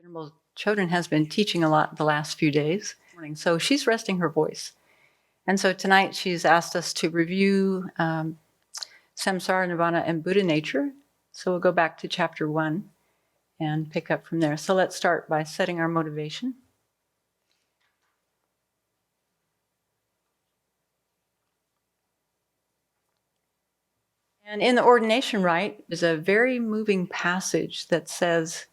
Venerable Chodron has been teaching a lot the last few days, so she's resting her voice. And so tonight she's asked us to review Samsara, Nirvana, and Buddha nature. So we'll go back to chapter 1 and pick up from there. So let's start by setting our motivation. And in the ordination rite, there's a very moving passage that says,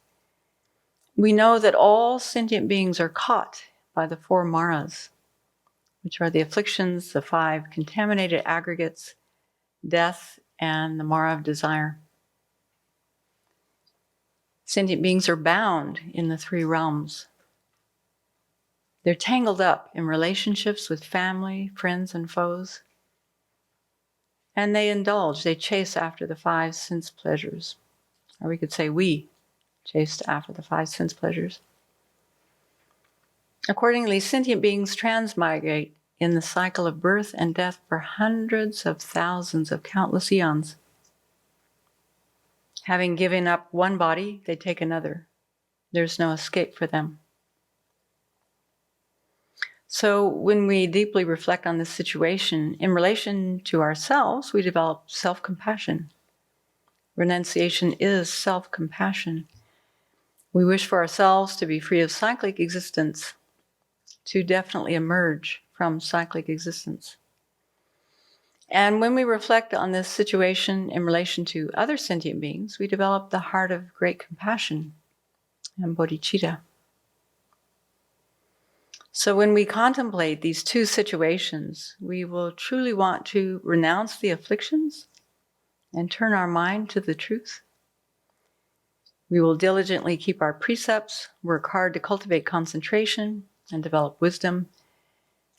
we know that all sentient beings are caught by the 4 maras, which are the afflictions, the 5 contaminated aggregates, death, and the mara of desire. Sentient beings are bound in the 3 realms. They're tangled up in relationships with family, friends, and foes. And they indulge, they chase after the 5 sense pleasures. Or we could say we chased after the 5 sense pleasures. Accordingly, sentient beings transmigrate in the cycle of birth and death for hundreds of thousands of countless eons. Having given up one body, they take another. There's no escape for them. So when we deeply reflect on this situation, in relation to ourselves, we develop self-compassion. Renunciation is self-compassion. We wish for ourselves to be free of cyclic existence, to definitely emerge from cyclic existence. And when we reflect on this situation in relation to other sentient beings, we develop the heart of great compassion and bodhicitta. So when we contemplate these 2 situations, we will truly want to renounce the afflictions and turn our mind to the truth. We will diligently keep our precepts, work hard to cultivate concentration and develop wisdom,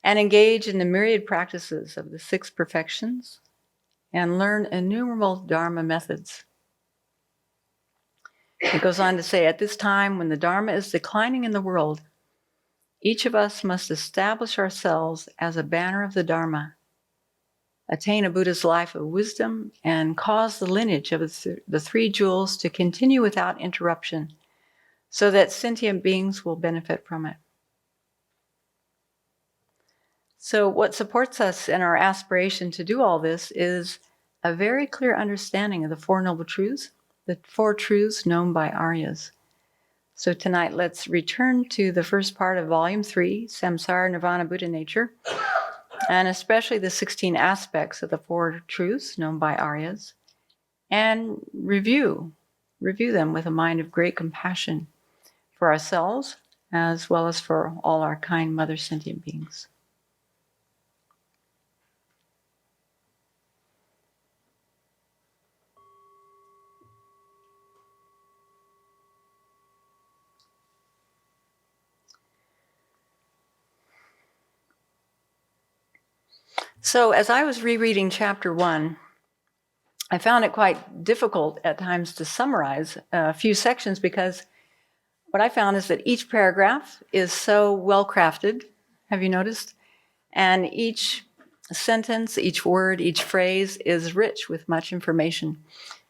and engage in the myriad practices of the 6 perfections, and learn innumerable Dharma methods. It goes on to say, at this time when the Dharma is declining in the world, each of us must establish ourselves as a banner of the Dharma, attain a Buddha's life of wisdom, and cause the lineage of the 3 jewels to continue without interruption, so that sentient beings will benefit from it. So what supports us in our aspiration to do all this is a very clear understanding of the 4 Noble Truths, the 4 truths known by Aryas. So tonight, let's return to the first part of Volume 3, Samsara, Nirvana, Buddha Nature, and especially the 16 aspects of the 4 truths known by Aryas, and review them with a mind of great compassion for ourselves, as well as for all our kind mother sentient beings. So as I was rereading chapter 1, I found it quite difficult at times to summarize a few sections, because what I found is that each paragraph is so well crafted, have you noticed? And each sentence, each word, each phrase is rich with much information.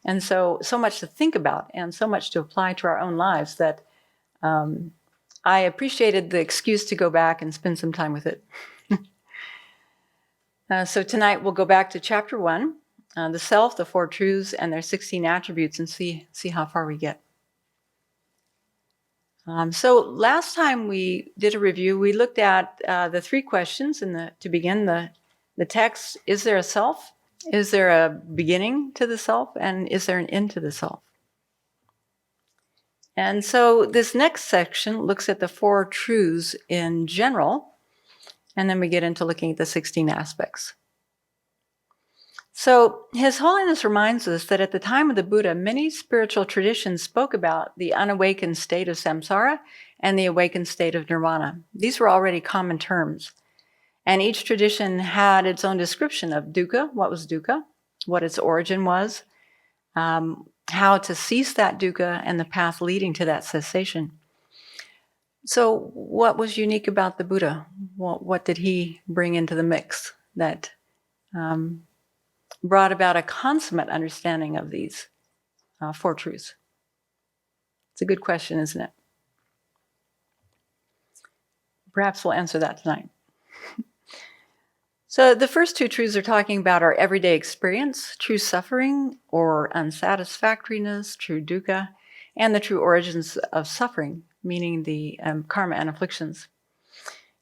And so much to think about and so much to apply to our own lives that I appreciated the excuse to go back and spend some time with it. So tonight we'll go back to chapter 1, the self, the 4 truths, and their 16 attributes, and see how far we get. So last time we did a review, we looked at the 3 questions to begin the text. Is there a self? Is there a beginning to the self? And is there an end to the self? And so this next section looks at the 4 truths in general, and then we get into looking at the 16 aspects. So His Holiness reminds us that at the time of the Buddha, many spiritual traditions spoke about the unawakened state of samsara and the awakened state of nirvana. These were already common terms. And each tradition had its own description of dukkha, what was dukkha, what its origin was, how to cease that dukkha, and the path leading to that cessation. So what was unique about the Buddha? What did he bring into the mix that brought about a consummate understanding of these 4 truths? It's a good question, isn't it? Perhaps we'll answer that tonight. So the first two truths are talking about our everyday experience, true suffering or unsatisfactoriness, true dukkha, and the true origins of suffering, meaning the karma and afflictions.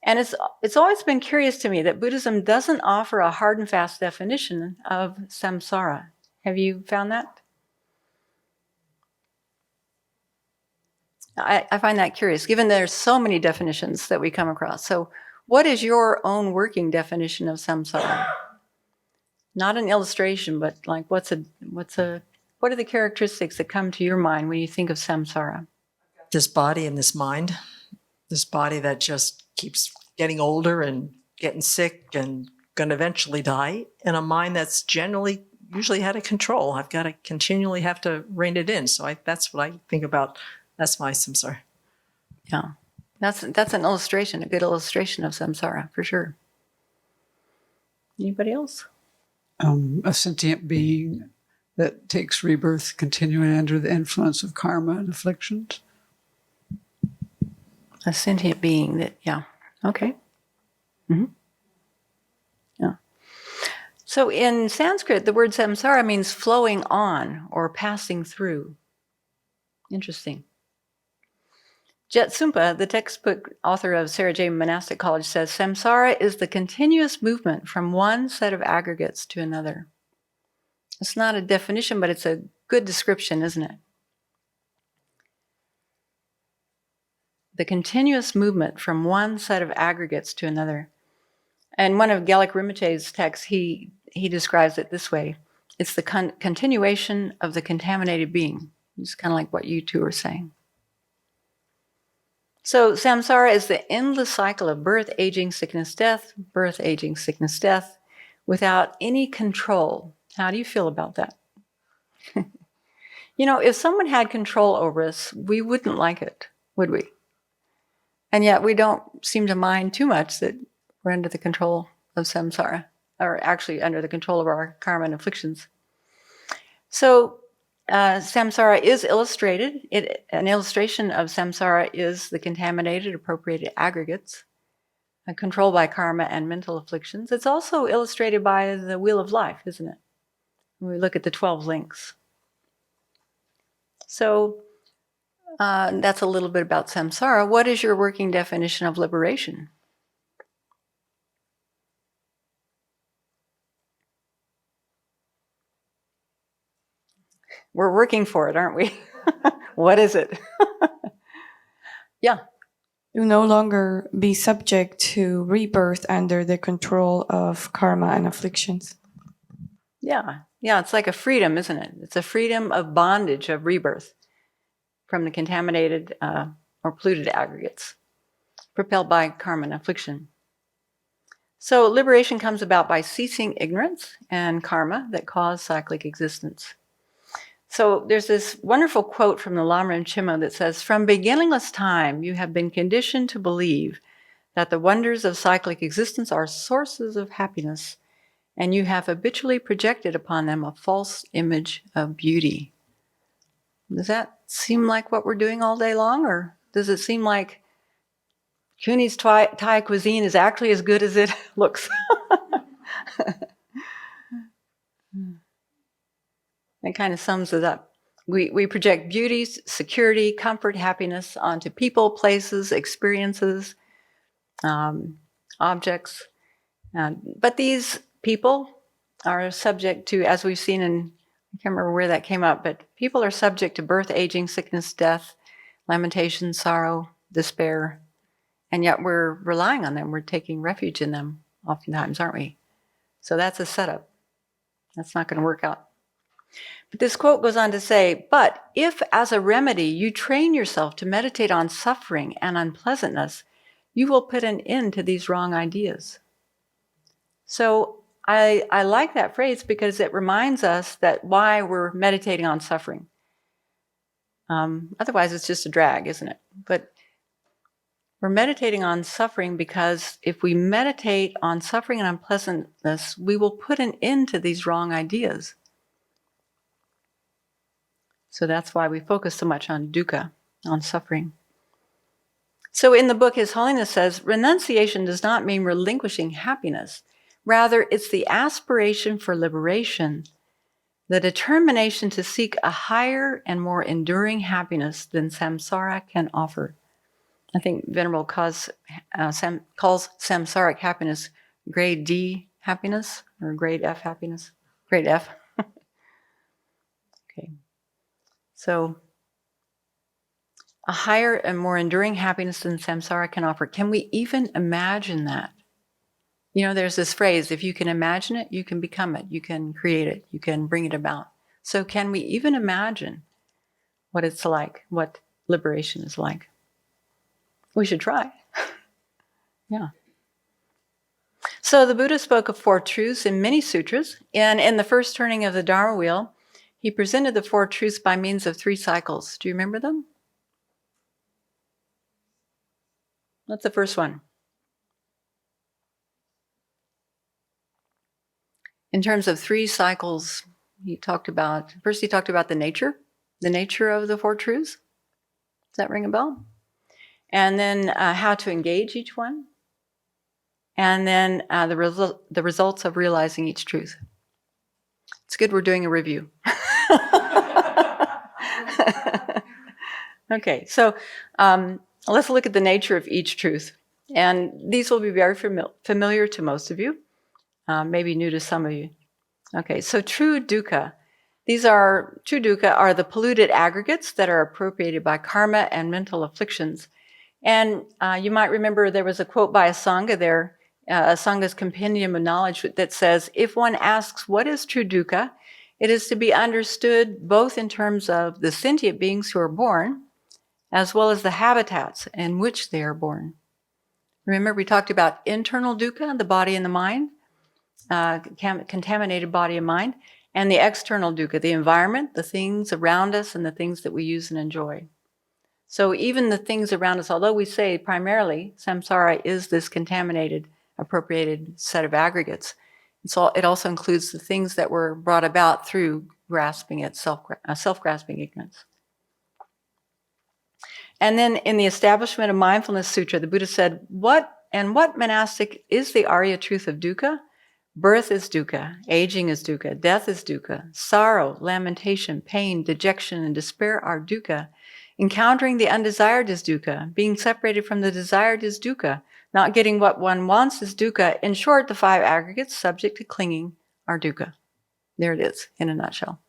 And it's always been curious to me that Buddhism doesn't offer a hard and fast definition of samsara. Have you found that? I find that curious, given there's so many definitions that we come across. So what is your own working definition of samsara? Not an illustration, but like what are the characteristics that come to your mind when you think of samsara? This body and this mind, this body that just keeps getting older and getting sick and going to eventually die, and a mind that's usually out of control. I've got to continually have to rein it in. So that's what I think about. That's my samsara. Yeah, that's an illustration, a good illustration of samsara, for sure. Anybody else? A sentient being that takes rebirth continuing under the influence of karma and afflictions. A sentient being that, yeah. Okay. Mm-hmm. Yeah. So in Sanskrit, the word samsara means flowing on or passing through. Interesting. Gyatso, the textbook author of Sarajay Monastic College, says samsara is the continuous movement from one set of aggregates to another. It's not a definition, but it's a good description, isn't it? The continuous movement from one set of aggregates to another. And one of Gelek Rinpoche's texts, he describes it this way. It's the continuation of the contaminated being. It's kind of like what you two are saying. So samsara is the endless cycle of birth, aging, sickness, death, birth, aging, sickness, death, without any control. How do you feel about that? You know, if someone had control over us, we wouldn't like it, would we? And yet we don't seem to mind too much that we're under the control of samsara, or actually under the control of our karma and afflictions. So samsara is illustrated. An illustration of samsara is the contaminated, appropriated aggregates, controlled by karma and mental afflictions. It's also illustrated by the wheel of life, isn't it? When we look at the 12 links. So that's a little bit about samsara. What is your working definition of liberation? We're working for it, aren't we? What is it? Yeah. To no longer be subject to rebirth under the control of karma and afflictions. Yeah, it's like a freedom, isn't it? It's a freedom of bondage, of rebirth from the contaminated or polluted aggregates, propelled by karma and affliction. So liberation comes about by ceasing ignorance and karma that cause cyclic existence. So there's this wonderful quote from the Lama Rinpoche that says, "From beginningless time, you have been conditioned to believe that the wonders of cyclic existence are sources of happiness, and you have habitually projected upon them a false image of beauty." Does that seem like what we're doing all day long, or does it seem like Cooney's Thai cuisine is actually as good as it looks? It kind of sums it up. We project beauty, security, comfort, happiness onto people, places, experiences, objects. But these people are subject to, as we've seen in, I can't remember where that came up, but people are subject to birth, aging, sickness, death, lamentation, sorrow, despair, and yet we're relying on them. We're taking refuge in them oftentimes, aren't we? So that's a setup. That's not going to work out. But this quote goes on to say, "But if as a remedy you train yourself to meditate on suffering and unpleasantness, you will put an end to these wrong ideas." So I like that phrase because it reminds us that why we're meditating on suffering. Otherwise, it's just a drag, isn't it? But we're meditating on suffering because if we meditate on suffering and unpleasantness, we will put an end to these wrong ideas. So that's why we focus so much on dukkha, on suffering. So in the book, His Holiness says, renunciation does not mean relinquishing happiness. Rather, it's the aspiration for liberation, the determination to seek a higher and more enduring happiness than samsara can offer. I think Venerable calls samsaric happiness grade D happiness or grade F happiness. Grade F. Okay. So a higher and more enduring happiness than samsara can offer. Can we even imagine that? You know, there's this phrase, if you can imagine it, you can become it, you can create it, you can bring it about. So can we even imagine what it's like, what liberation is like? We should try. Yeah. So the Buddha spoke of 4 truths in many sutras, and in the first turning of the Dharma wheel, he presented the 4 truths by means of 3 cycles. Do you remember them? What's the first one? In terms of 3 cycles, he talked about the nature of the 4 truths. Does that ring a bell? And then how to engage each one. And then the results of realizing each truth. It's good we're doing a review. Okay, so let's look at the nature of each truth. And these will be very familiar to most of you, maybe new to some of you. Okay, so true dukkha. True dukkha are the polluted aggregates that are appropriated by karma and mental afflictions. And you might remember there was a quote by a Sangha there, a Sangha's Compendium of Knowledge, that says, if one asks what is true dukkha, it is to be understood both in terms of the sentient beings who are born, as well as the habitats in which they are born. Remember, we talked about internal dukkha, the body and the mind, contaminated body and mind, and the external dukkha, the environment, the things around us, and the things that we use and enjoy. So even the things around us, although we say primarily samsara is this contaminated, appropriated set of aggregates, it also includes the things that were brought about through grasping at self-grasping ignorance. And then in the Establishment of Mindfulness Sutra, the Buddha said, what monastic is the Arya truth of dukkha? Birth is dukkha, aging is dukkha, death is dukkha, sorrow, lamentation, pain, dejection, and despair are dukkha. Encountering the undesired is dukkha. Being separated from the desired is dukkha. Not getting what one wants is dukkha. In short, the 5 aggregates subject to clinging are dukkha. There it is, in a nutshell.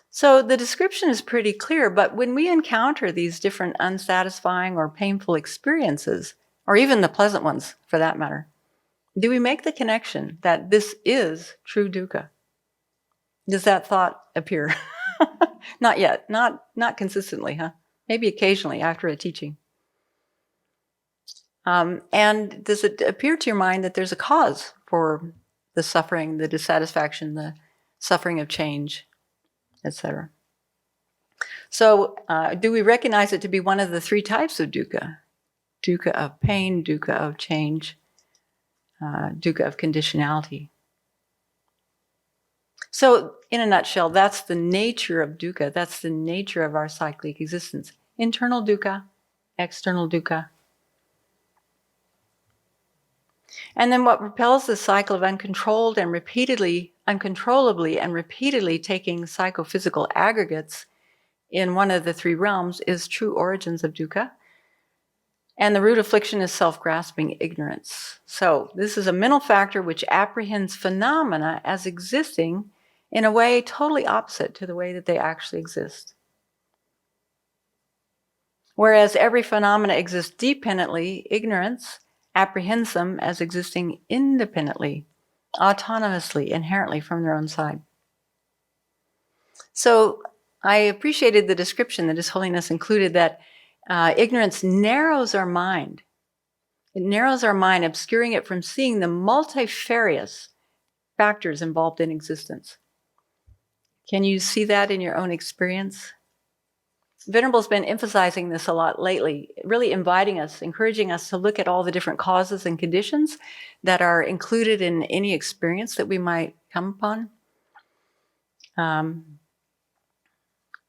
So the description is pretty clear, but when we encounter these different unsatisfying or painful experiences, or even the pleasant ones for that matter, do we make the connection that this is true dukkha? Does that thought appear? Not yet, not consistently, huh? Maybe occasionally after a teaching. And does it appear to your mind that there's a cause for the suffering, the dissatisfaction, the suffering of change, etc.? So do we recognize it to be one of the 3 types of dukkha? Dukkha of pain, dukkha of change, dukkha of conditionality. So in a nutshell, that's the nature of dukkha. That's the nature of our cyclic existence. Internal dukkha, external dukkha. And then what propels the cycle of uncontrollably and repeatedly taking psychophysical aggregates in one of the 3 realms is true origins of dukkha. And the root affliction is self-grasping ignorance. So this is a mental factor which apprehends phenomena as existing in a way totally opposite to the way that they actually exist. Whereas every phenomena exists dependently, ignorance apprehends them as existing independently, autonomously, inherently from their own side. So I appreciated the description that His Holiness included, that ignorance narrows our mind. It narrows our mind, obscuring it from seeing the multifarious factors involved in existence. Can you see that in your own experience? Venerable's been emphasizing this a lot lately, really inviting us, encouraging us to look at all the different causes and conditions that are included in any experience that we might come upon.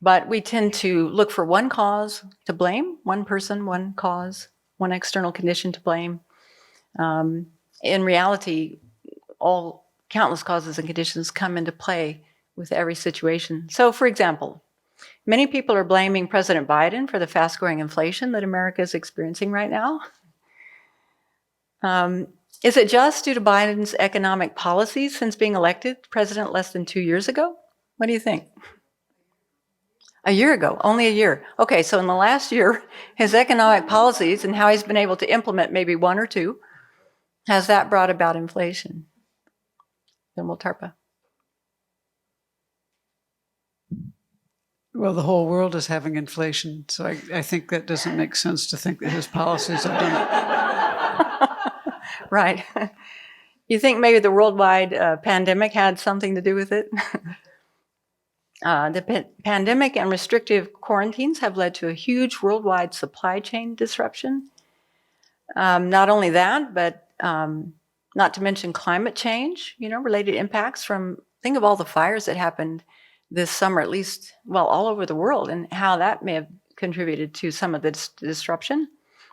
But we tend to look for one cause to blame, one person, one cause, one external condition to blame. In reality, all countless causes and conditions come into play with every situation. So, for example, many people are blaming President Biden for the fast-growing inflation that America is experiencing right now. Is it just due to Biden's economic policies since being elected president less than 2 years ago? What do you think? A year ago, only a year. Okay, so in the last year, his economic policies and how he's been able to implement maybe one or two, has that brought about inflation? Venerable Tarpa. Well, the whole world is having inflation, so I think that doesn't make sense to think that his policies have done it. Right. You think maybe the worldwide pandemic had something to do with it? The pandemic and restrictive quarantines have led to a huge worldwide supply chain disruption. Not only that, but not to mention climate change, related impacts from, think of all the fires that happened this summer, at least, well, all over the world, and how that may have contributed to some of the disruption.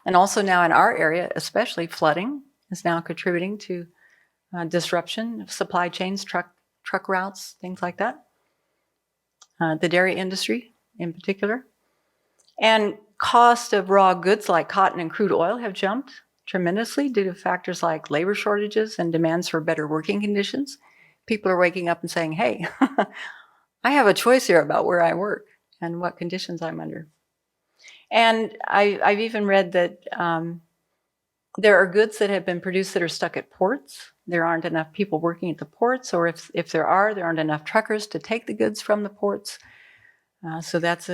And also now in our area, especially flooding is now contributing to disruption of supply chains, truck routes, things like that. The dairy industry in particular. And cost of raw goods like cotton and crude oil have jumped tremendously due to factors like labor shortages and demands for better working conditions. People are waking up and saying, hey, I have a choice here about where I work and what conditions I'm under. And I've even read that there are goods that have been produced that are stuck at ports. There aren't enough people working at the ports, or if there aren't enough truckers to take the goods from the ports. So there's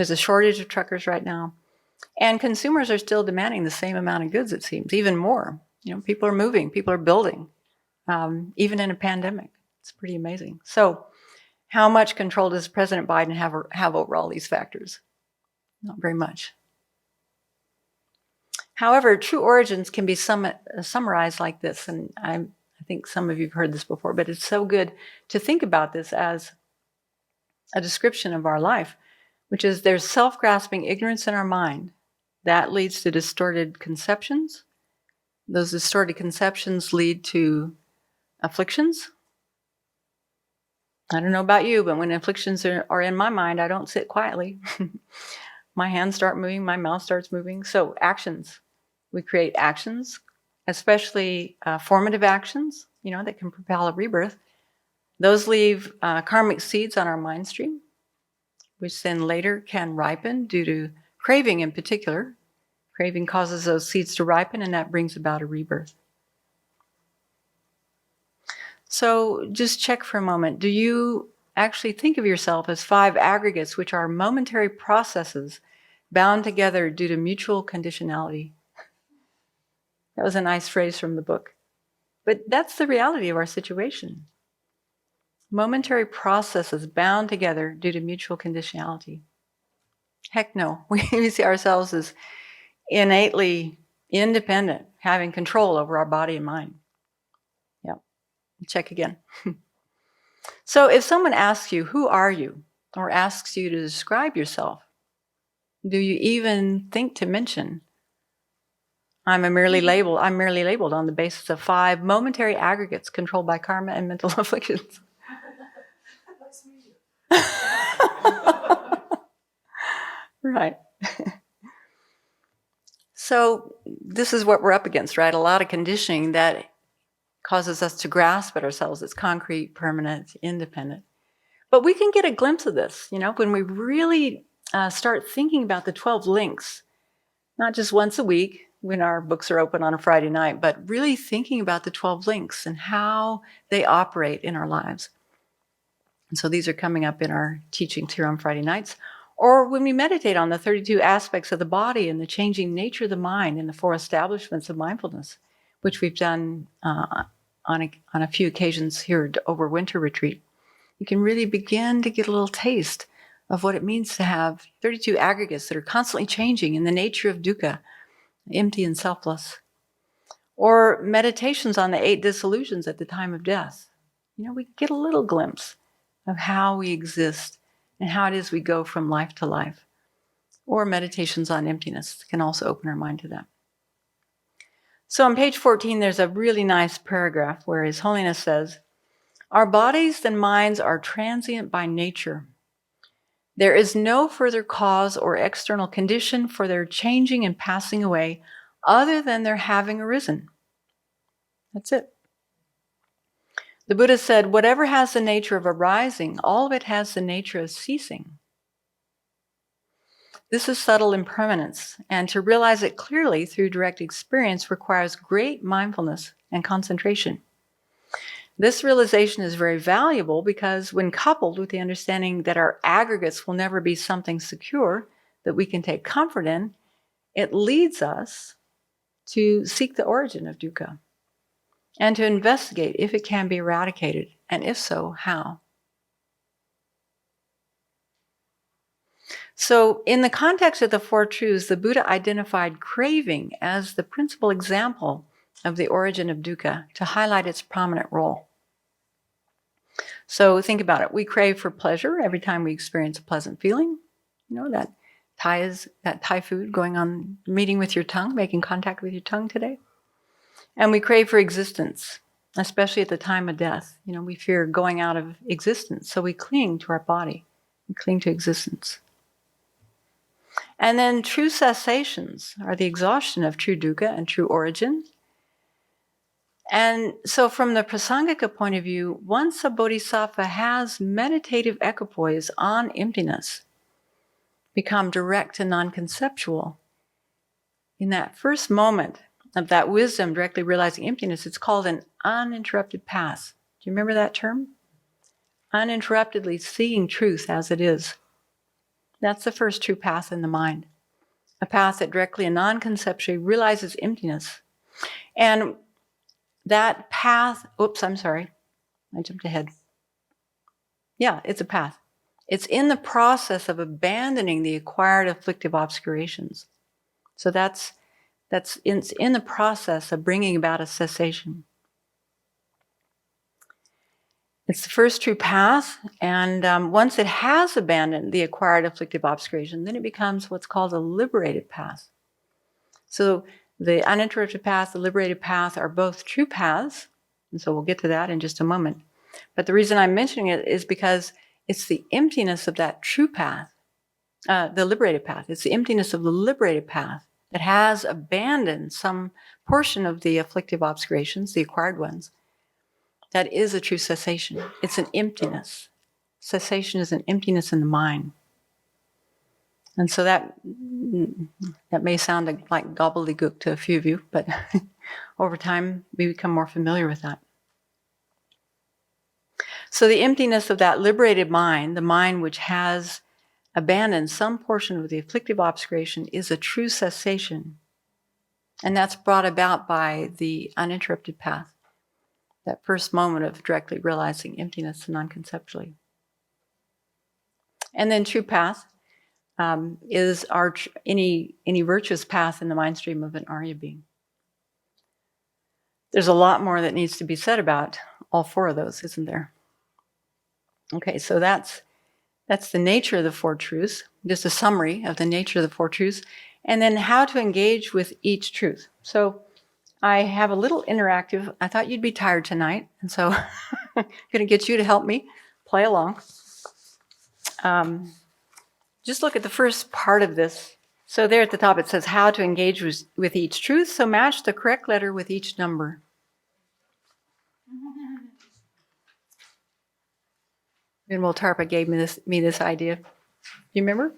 a shortage of truckers right now. And consumers are still demanding the same amount of goods, it seems, even more. People are moving, people are building, even in a pandemic. It's pretty amazing. So how much control does President Biden have over all these factors? Not very much. However, true origins can be summarized like this, and I think some of you have heard this before, but it's so good to think about this as a description of our life, which is there's self-grasping ignorance in our mind that leads to distorted conceptions. Those distorted conceptions lead to afflictions. I don't know about you, but when afflictions are in my mind, I don't sit quietly. My hands start moving, my mouth starts moving. So actions. We create actions, especially formative actions, that can propel a rebirth. Those leave karmic seeds on our mind stream, which then later can ripen due to craving in particular. Craving causes those seeds to ripen, and that brings about a rebirth. So just check for a moment. Do you actually think of yourself as 5 aggregates, which are momentary processes bound together due to mutual conditionality? That was a nice phrase from the book. But that's the reality of our situation. Momentary processes bound together due to mutual conditionality. Heck no. We see ourselves as innately independent, having control over our body and mind. Yeah. Check again. So if someone asks you, who are you? Or asks you to describe yourself, do you even think to mention, I'm merely labeled on the basis of 5 momentary aggregates controlled by karma and mental afflictions? Right. So this is what we're up against, right? A lot of conditioning that causes us to grasp at ourselves as concrete, permanent, independent. But we can get a glimpse of this, when we really start thinking about the 12 links, not just once a week when our books are open on a Friday night, but really thinking about the 12 links and how they operate in our lives. And so these are coming up in our teachings here on Friday nights. Or when we meditate on the 32 aspects of the body and the changing nature of the mind and the 4 establishments of mindfulness, which we've done on a few occasions here over winter retreat, you can really begin to get a little taste of what it means to have 32 aggregates that are constantly changing in the nature of dukkha, empty and selfless. Or meditations on the 8 dissolutions at the time of death. We get a little glimpse of how we exist and how it is we go from life to life. Or meditations on emptiness can also open our mind to that. So on page 14, there's a really nice paragraph where His Holiness says, "Our bodies and minds are transient by nature. There is no further cause or external condition for their changing and passing away other than their having arisen." That's it. The Buddha said, whatever has the nature of arising, all of it has the nature of ceasing. This is subtle impermanence, and to realize it clearly through direct experience requires great mindfulness and concentration. This realization is very valuable because when coupled with the understanding that our aggregates will never be something secure that we can take comfort in, it leads us to seek the origin of dukkha and to investigate if it can be eradicated, and if so, how. So in the context of the Four Truths, the Buddha identified craving as the principal example of the origin of dukkha to highlight its prominent role. So think about it. We crave for pleasure every time we experience a pleasant feeling. You know, that Thai food, going on, meeting with your tongue, making contact with your tongue today. And we crave for existence, especially at the time of death. You know, we fear going out of existence, so we cling to our body. We cling to existence. And then true cessations are the exhaustion of true dukkha and true origin. And so from the Prasangika point of view, once a bodhisattva has meditative equipoise on emptiness, become direct and non-conceptual, in that first moment of that wisdom directly realizing emptiness, it's called an uninterrupted path. Do you remember that term? Uninterruptedly seeing truth as it is. That's the first true path in the mind. A path that directly and non-conceptually realizes emptiness. And that path, I jumped ahead. Yeah, it's a path. It's in the process of abandoning the acquired afflictive obscurations. So that's in the process of bringing about a cessation. It's the first true path, and once it has abandoned the acquired afflictive obscuration, then it becomes what's called a liberated path. So the uninterrupted path, the liberated path are both true paths, and so we'll get to that in just a moment. But the reason I'm mentioning it is because it's the emptiness of that true path, the liberated path. It's the emptiness of the liberated path that has abandoned some portion of the afflictive obscurations, the acquired ones. That is a true cessation. It's an emptiness. Cessation is an emptiness in the mind. And so that may sound like gobbledygook to a few of you, but over time we become more familiar with that. So the emptiness of that liberated mind, the mind which has abandoned some portion of the afflictive obscuration, is a true cessation. And that's brought about by the uninterrupted path. That first moment of directly realizing emptiness non-conceptually. And then true path is any virtuous path in the mind stream of an Arya being. There's a lot more that needs to be said about all four of those, isn't there? Okay, so that's the nature of the Four Truths, just a summary of the nature of the Four Truths, and then how to engage with each truth. So I have a little interactive. I thought you'd be tired tonight, and so I'm going to get you to help me play along. Just look at the first part of this. So there at the top it says how to engage with each truth. So match the correct letter with each number. Venerable Tarpa gave me this idea. Do you remember?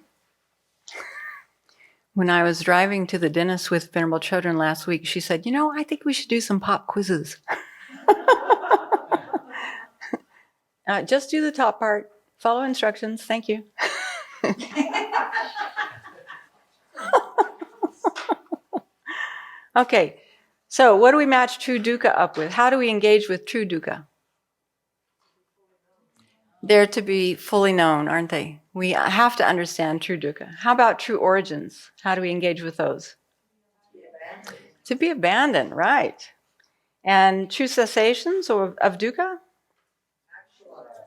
When I was driving to the dentist with Venerable Chodron last week, she said, I think we should do some pop quizzes. Just do the top part. Follow instructions. Thank you. Okay, so what do we match true dukkha up with? How do we engage with true dukkha? They're to be fully known, aren't they? We have to understand true dukkha. How about true origins? How do we engage with those? To be abandoned, right. And true cessations of dukkha?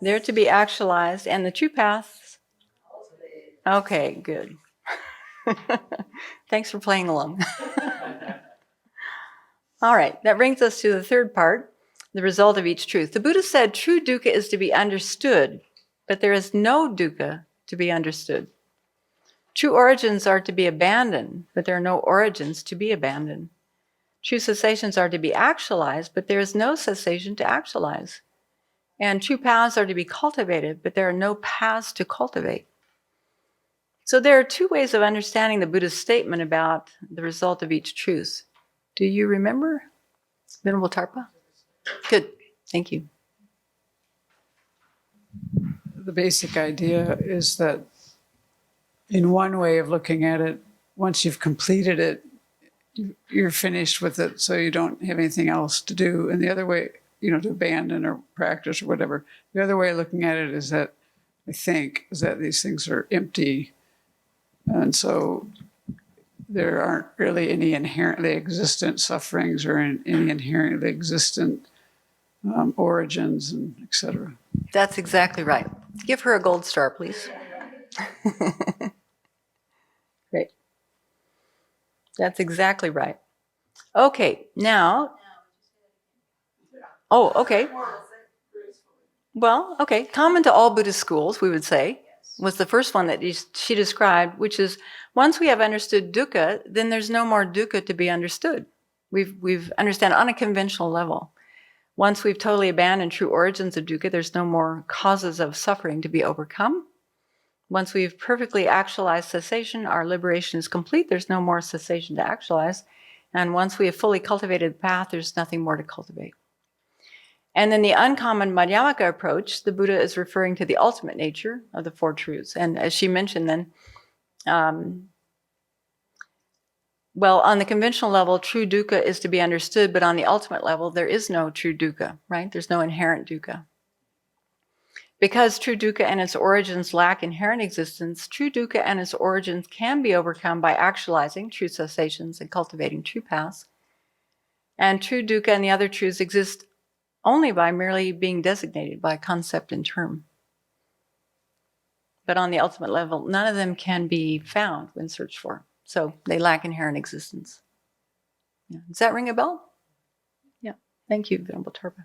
They're to be actualized. And the true paths Okay, good. Thanks for playing along. All right, that brings us to the third part, the result of each truth. The Buddha said true dukkha is to be understood, but there is no dukkha to be understood. True origins are to be abandoned, but there are no origins to be abandoned. True cessations are to be actualized, but there is no cessation to actualize. And true paths are to be cultivated, but there are no paths to cultivate. So there are two ways of understanding the Buddha's statement about the result of each truth. Do you remember, Venerable Tarpa? Good, thank you. The basic idea is that in one way of looking at it, once you've completed it, you're finished with it, so you don't have anything else to do. And the other way, to abandon or practice or whatever. The other way of looking at it is that, I think, is that these things are empty. And so there aren't really any inherently existent sufferings or any inherently existent origins, and etc. That's exactly right. Give her a gold star, please. Great. That's exactly right. Okay, now. Oh, okay. Well, okay. Common to all Buddhist schools, we would say, was the first one that she described, which is once we have understood dukkha, then there's no more dukkha to be understood. We've understand on a conventional level. Once we've totally abandoned true origins of dukkha, there's no more causes of suffering to be overcome. Once we've perfectly actualized cessation, our liberation is complete. There's no more cessation to actualize. And once we have fully cultivated the path, there's nothing more to cultivate. And in the uncommon Madhyamaka approach, the Buddha is referring to the ultimate nature of the Four Truths. And as she mentioned then, well, on the conventional level, true dukkha is to be understood, but on the ultimate level, there is no true dukkha, right? There's no inherent dukkha. Because true dukkha and its origins lack inherent existence, true dukkha and its origins can be overcome by actualizing true cessations and cultivating true paths. And true dukkha and the other truths exist only by merely being designated by concept and term. But on the ultimate level, none of them can be found when searched for. So they lack inherent existence. Yeah. Does that ring a bell? Yeah. Thank you, Venerable Tarpa.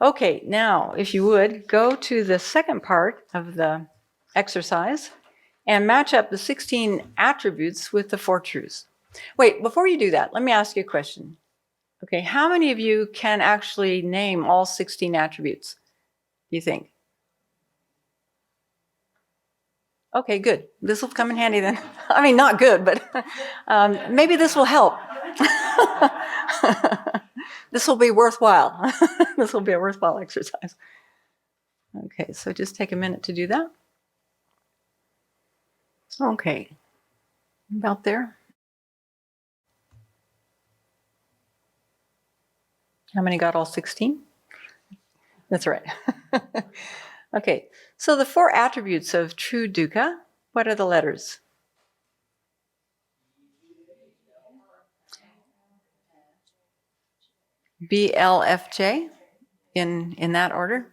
Okay, now, if you would, go to the second part of the exercise and match up the 16 attributes with the Four Truths. Wait, before you do that, let me ask you a question. Okay, how many of you can actually name all 16 attributes, do you think? Okay, good. This will come in handy then. I mean, not good, but maybe this will help. This will be worthwhile. This will be a worthwhile exercise. Okay, so just take a minute to do that. Okay, about there. How many got all 16? That's right. Okay, so the four attributes of true dukkha, what are the letters? B, L, F, J, in that order.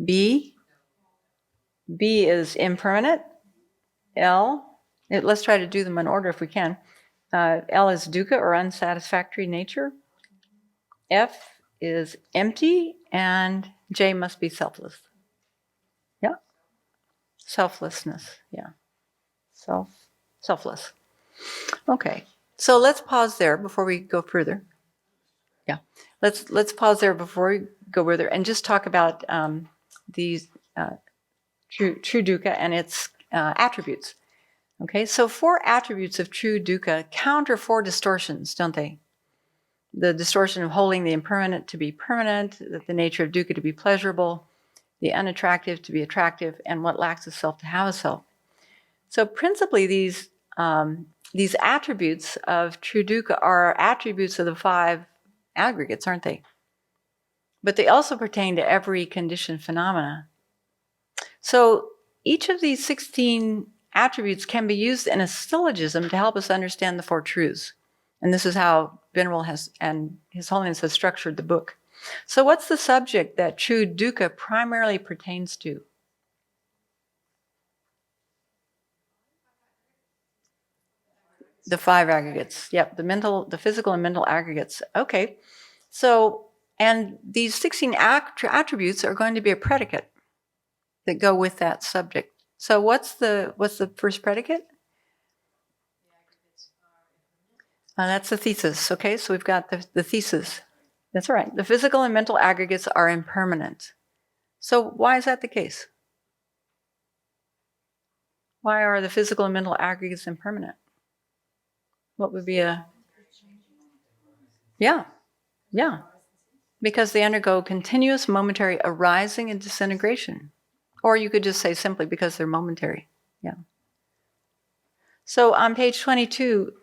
B is impermanent. L, let's try to do them in order if we can. L is dukkha or unsatisfactory nature. F is empty, and J must be selfless. Yeah? Selflessness, yeah. Selfless. Okay, so let's pause there before we go further. Yeah, let's pause there before we go further and just talk about these true dukkha and its attributes. Okay, so four attributes of true dukkha counter four distortions, don't they? The distortion of holding the impermanent to be permanent, the nature of dukkha to be pleasurable, the unattractive to be attractive, and what lacks a self to have a self. So principally these attributes of true dukkha are attributes of the five aggregates, aren't they? But they also pertain to every conditioned phenomena. So each of these 16 attributes can be used in a syllogism to help us understand the Four Truths. And this is how Venerable and His Holiness has structured the book. So what's the subject that true dukkha primarily pertains to? The 5 aggregates. Yep, the physical and mental aggregates. Okay. So, and these 16 attributes are going to be a predicate that go with that subject. So what's the first predicate? That's the thesis. Okay, so we've got the thesis. That's right. The physical and mental aggregates are impermanent. So why is that the case? Why are the physical and mental aggregates impermanent? What would be a... Yeah. Because they undergo continuous momentary arising and disintegration. Or you could just say simply because they're momentary. Yeah. So on page 22,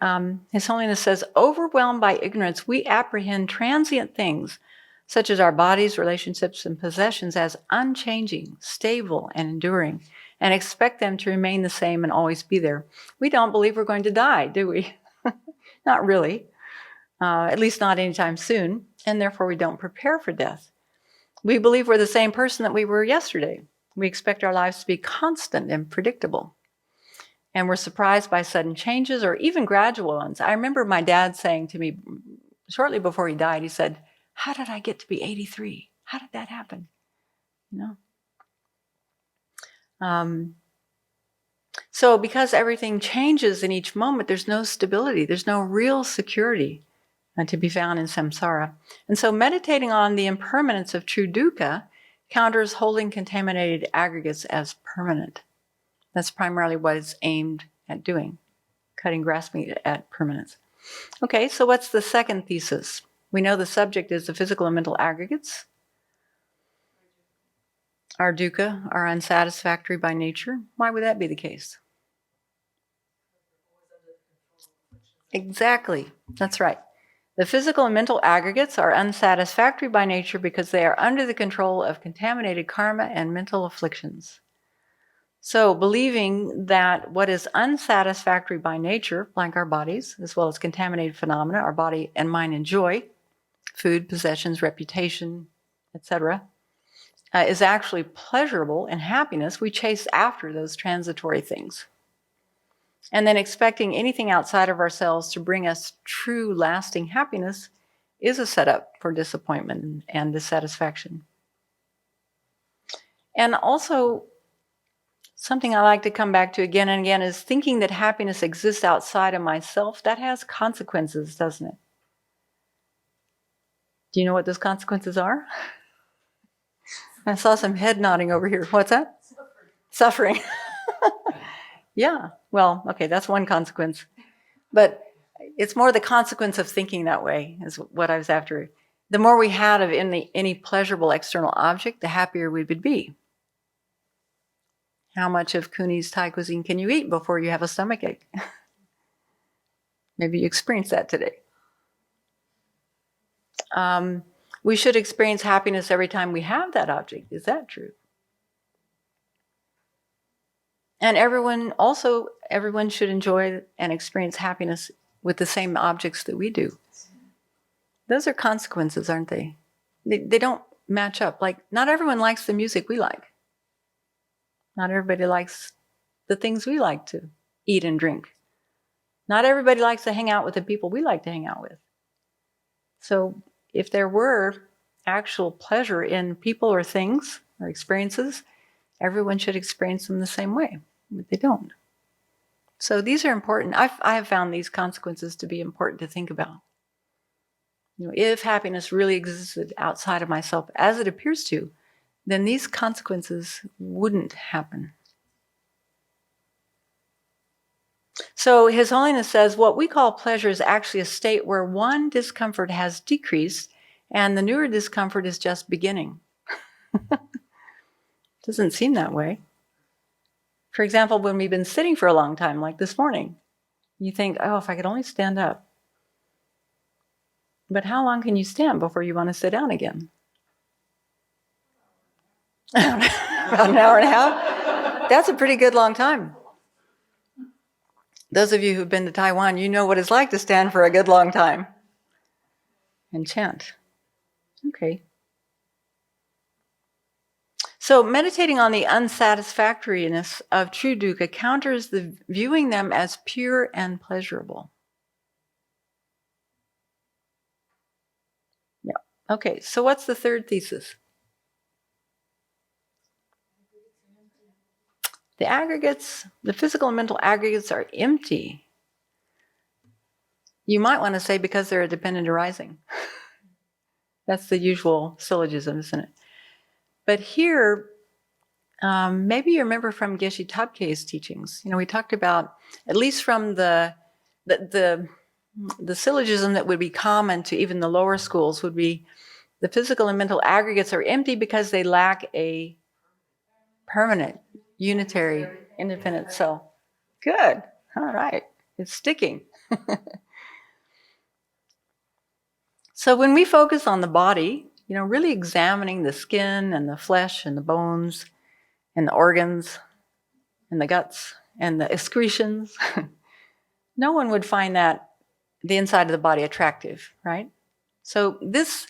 His Holiness says, overwhelmed by ignorance, we apprehend transient things, such as our bodies, relationships, and possessions as unchanging, stable, and enduring, and expect them to remain the same and always be there. We don't believe we're going to die, do we? Not really. At least not anytime soon, and therefore we don't prepare for death. We believe we're the same person that we were yesterday. We expect our lives to be constant and predictable. And we're surprised by sudden changes or even gradual ones. I remember my dad saying to me shortly before he died, he said, how did I get to be 83? How did that happen? You know? So because everything changes in each moment, there's no stability. There's no real security to be found in samsara. And so meditating on the impermanence of true dukkha counters holding contaminated aggregates as permanent. That's primarily what it's aimed at doing, grasping at permanence. Okay, so what's the second thesis? We know the subject is the physical and mental aggregates. Our dukkha are unsatisfactory by nature. Why would that be the case? Exactly, that's right. The physical and mental aggregates are unsatisfactory by nature because they are under the control of contaminated karma and mental afflictions. So believing that what is unsatisfactory by nature, like our bodies, as well as contaminated phenomena, our body and mind enjoy, food, possessions, reputation, etc., is actually pleasurable and happiness, we chase after those transitory things. And then expecting anything outside of ourselves to bring us true, lasting happiness is a setup for disappointment and dissatisfaction. And also, something I like to come back to again and again is thinking that happiness exists outside of myself. That has consequences, doesn't it? Do you know what those consequences are? I saw some head nodding over here. What's that? Suffering. Yeah, well, okay, that's one consequence. But it's more the consequence of thinking that way is what I was after. The more we had of any pleasurable external object, the happier we would be. How much of Kuni's Thai cuisine can you eat before you have a stomachache? Maybe you experienced that today. We should experience happiness every time we have that object. Is that true? And everyone should enjoy and experience happiness with the same objects that we do. Those are consequences, aren't they? They don't match up. Like, not everyone likes the music we like. Not everybody likes the things we like to eat and drink. Not everybody likes to hang out with the people we like to hang out with. So if there were actual pleasure in people or things or experiences, everyone should experience them the same way, but they don't. So these are important. I have found these consequences to be important to think about. You know, if happiness really existed outside of myself, as it appears to, then these consequences wouldn't happen. So His Holiness says what we call pleasure is actually a state where one discomfort has decreased and the newer discomfort is just beginning. Doesn't seem that way. For example, when we've been sitting for a long time, like this morning, you think, oh, if I could only stand up. But how long can you stand before you want to sit down again? About an hour and a half? That's a pretty good long time. Those of you who've been to Taiwan, you know what it's like to stand for a good long time and chant. Okay. So meditating on the unsatisfactoriness of true dukkha counters the viewing them as pure and pleasurable. Okay, so what's the third thesis? The aggregates, the physical and mental aggregates are empty. You might want to say because they're a dependent arising. That's the usual syllogism, isn't it? But here, maybe you remember from Geshe Tabke's teachings. We talked about, at least from the syllogism that would be common to even the lower schools would be the physical and mental aggregates are empty because they lack a permanent, unitary, independent self. Good. All right. It's sticking. So when we focus on the body, really examining the skin and the flesh and the bones and the organs and the guts and the excretions, no one would find that the inside of the body attractive, right? So this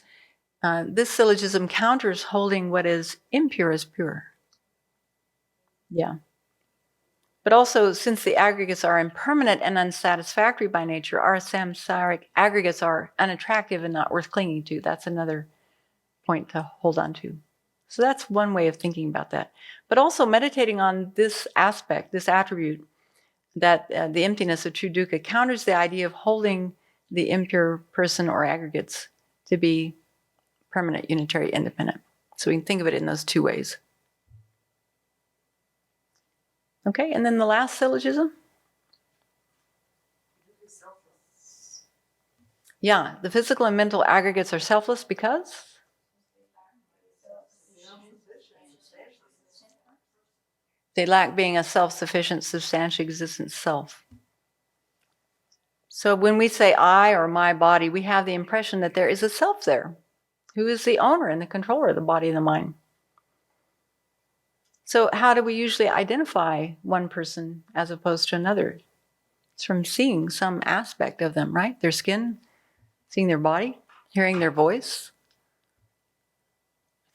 syllogism counters holding what is impure as pure. Yeah. But also, since the aggregates are impermanent and unsatisfactory by nature, our samsaric aggregates are unattractive and not worth clinging to. That's another point to hold on to. So that's one way of thinking about that. But also meditating on this aspect, this attribute, that the emptiness of true dukkha counters the idea of holding the impure person or aggregates to be permanent, unitary, independent. So we can think of it in those two ways. Okay, and then the last syllogism. Yeah, the physical and mental aggregates are selfless because? They lack being a self-sufficient, substantially existent self. So when we say I or my body, we have the impression that there is a self there who is the owner and the controller of the body and the mind. So how do we usually identify one person as opposed to another? It's from seeing some aspect of them, right? Their skin, seeing their body, hearing their voice,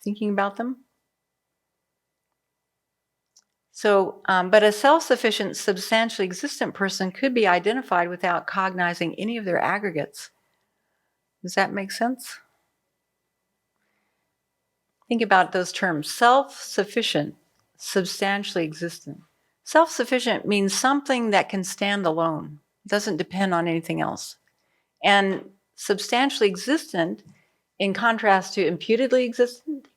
thinking about them. So, but a self-sufficient, substantially existent person could be identified without cognizing any of their aggregates. Does that make sense? Think about those terms. Self-sufficient, substantially existent. Self-sufficient means something that can stand alone. It doesn't depend on anything else. And substantially existent, in contrast to imputedly existent,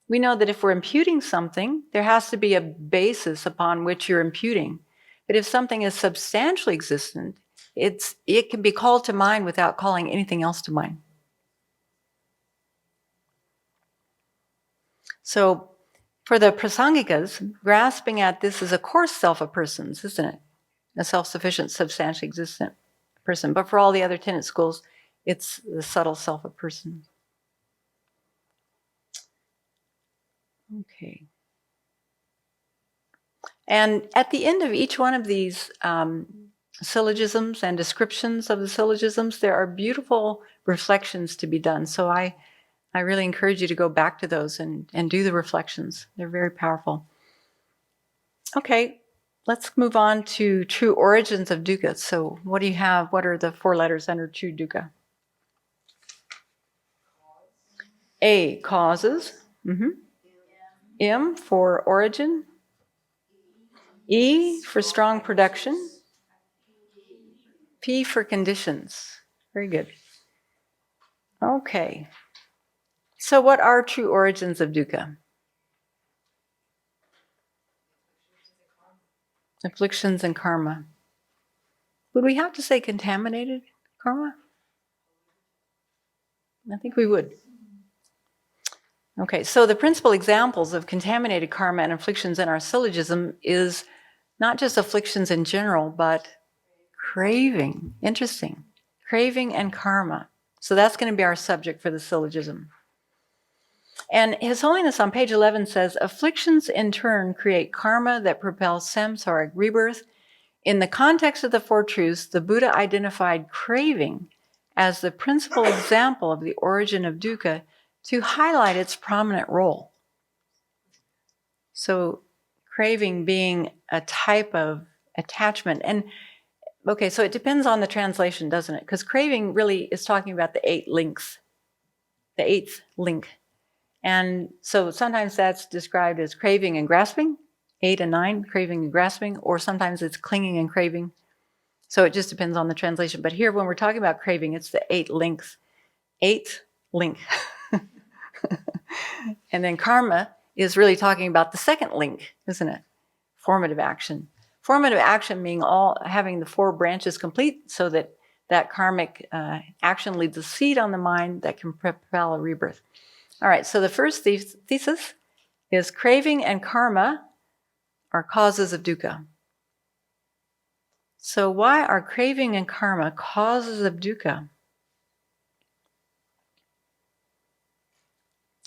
we know that if we're imputing something, there has to be a basis upon which you're imputing. But if something is substantially existent, it can be called to mind without calling anything else to mind. So for the prasangikas, grasping at this is a coarse self of persons, isn't it? A self-sufficient, substantially existent person. But for all the other tenet schools, it's the subtle self of person. Okay. And at the end of each one of these syllogisms and descriptions of the syllogisms, there are beautiful reflections to be done. So I really encourage you to go back to those and do the reflections. They're very powerful. Okay, let's move on to true origins of dukkha. So what do you have? What are the four letters under true dukkha? A, causes. M for origin. E for strong production. P for conditions. Very good. Okay. So what are true origins of dukkha? Afflictions and karma. Would we have to say contaminated karma? I think we would. Okay, so the principal examples of contaminated karma and afflictions in our syllogism is not just afflictions in general, but craving. Interesting. Craving and karma. So that's going to be our subject for the syllogism. And His Holiness on page 11 says, afflictions in turn create karma that propels samsaric rebirth. In the context of the Four Truths, the Buddha identified craving as the principal example of the origin of dukkha to highlight its prominent role. So craving being a type of attachment. And okay, so it depends on the translation, doesn't it? Because craving really is talking about the 8 links. the eighth link. And so sometimes that's described as craving and grasping, 8 and 9, craving and grasping, or sometimes it's clinging and craving. So it just depends on the translation. But here, when we're talking about craving, it's the 8 links. 8th link. And then karma is really talking about the second link, isn't it? Formative action. Formative action meaning having the 4 branches complete so that that karmic action leads a seed on the mind that can propel a rebirth. All right, so the first thesis is craving and karma are causes of dukkha. So why are craving and karma causes of dukkha?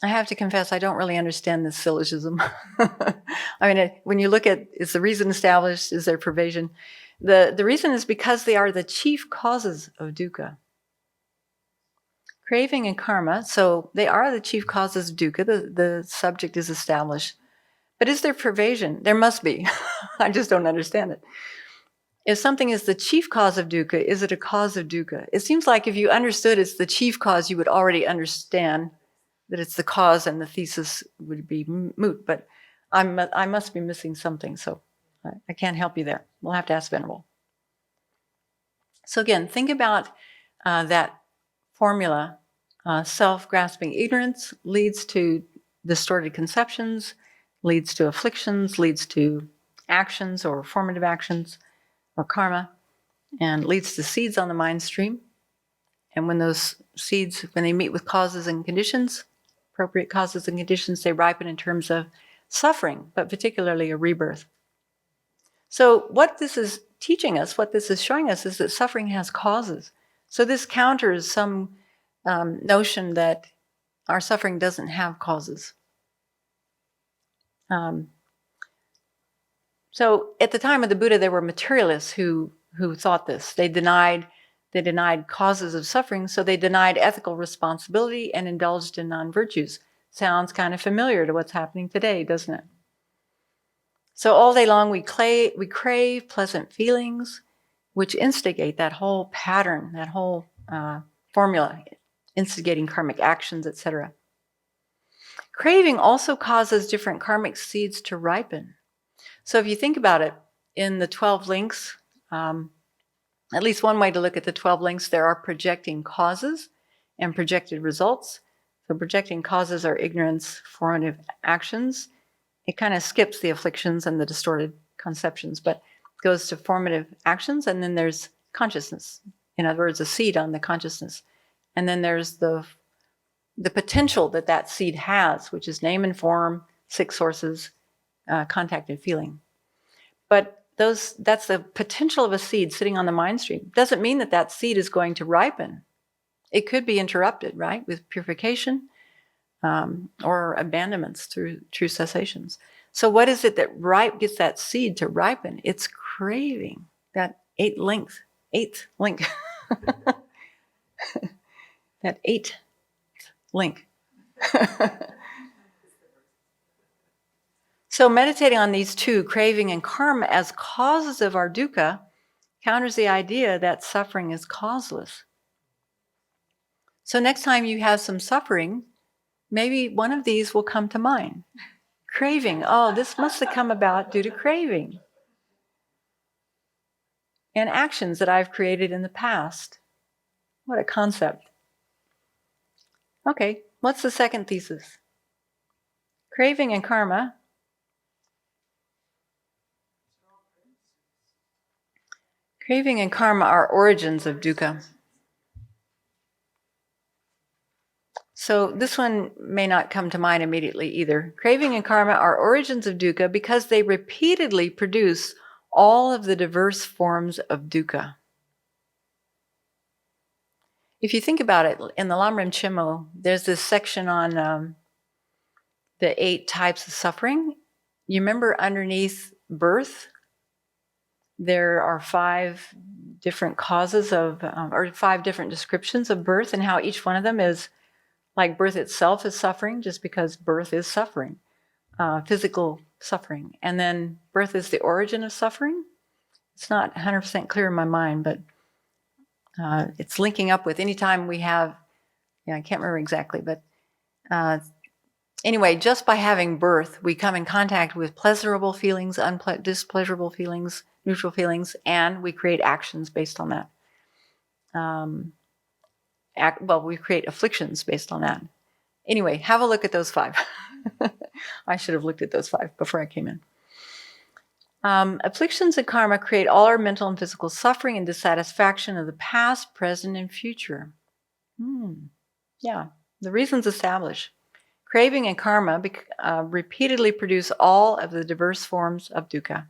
I have to confess, I don't really understand this syllogism. I mean, when you look at, is the reason established? Is there pervasion? The reason is because they are the chief causes of dukkha. Craving and karma, so they are the chief causes of dukkha. The subject is established. But is there pervasion? There must be. I just don't understand it. If something is the chief cause of dukkha, is it a cause of dukkha? It seems like if you understood it's the chief cause, you would already understand that it's the cause and the thesis would be moot. But I must be missing something, so I can't help you there. We'll have to ask Venerable. So again, think about that formula. Self-grasping ignorance leads to distorted conceptions, leads to afflictions, leads to actions or formative actions or karma, and leads to seeds on the mind stream. And when those seeds, when they meet with causes and conditions, appropriate causes and conditions, they ripen in terms of suffering, but particularly a rebirth. So what this is teaching us, what this is showing us, is that suffering has causes. So this counters some notion that our suffering doesn't have causes. So at the time of the Buddha, there were materialists who thought this. They denied causes of suffering, so they denied ethical responsibility and indulged in non-virtues. Sounds kind of familiar to what's happening today, doesn't it? So all day long we crave pleasant feelings, which instigate that whole pattern, that whole formula, instigating karmic actions, etc. Craving also causes different karmic seeds to ripen. So if you think about it, in the 12 links, at least one way to look at the 12 links, there are projecting causes and projected results. So projecting causes are ignorance, formative actions. It kind of skips the afflictions and the distorted conceptions, but goes to formative actions, and then there's consciousness. In other words, a seed on the consciousness. And then there's the potential that seed has, which is name and form, 6 sources, contact and feeling. But that's the potential of a seed sitting on the mind stream. Doesn't mean that seed is going to ripen. It could be interrupted, right, with purification or abandonments through true cessations. So what is it that gets that seed to ripen? It's craving, that 8th link. That 8th link. So meditating on these two, craving and karma, as causes of our dukkha, counters the idea that suffering is causeless. So next time you have some suffering, maybe one of these will come to mind. Craving. Oh, this must have come about due to craving. And actions that I've created in the past. What a concept. Okay, what's the second thesis? Craving and karma. Craving and karma are origins of dukkha. So this one may not come to mind immediately either. Craving and karma are origins of dukkha because they repeatedly produce all of the diverse forms of dukkha. If you think about it, in the Lamrim Chimo, there's this section on the 8 types of suffering. You remember underneath birth, there are 5 different causes of, or 5 different descriptions of birth, and how each one of them is, like birth itself is suffering, just because birth is suffering, physical suffering. And then birth is the origin of suffering. It's not 100% clear in my mind, but it's linking up with any time we have I can't remember exactly, but anyway, just by having birth, we come in contact with pleasurable feelings, displeasurable feelings, neutral feelings, and we create actions based on that. We create afflictions based on that. Anyway, have a look at those 5. I should have looked at those 5 before I came in. Afflictions and karma create all our mental and physical suffering and dissatisfaction of the past, present, and future. Yeah, the reasons establish. Craving and karma repeatedly produce all of the diverse forms of dukkha.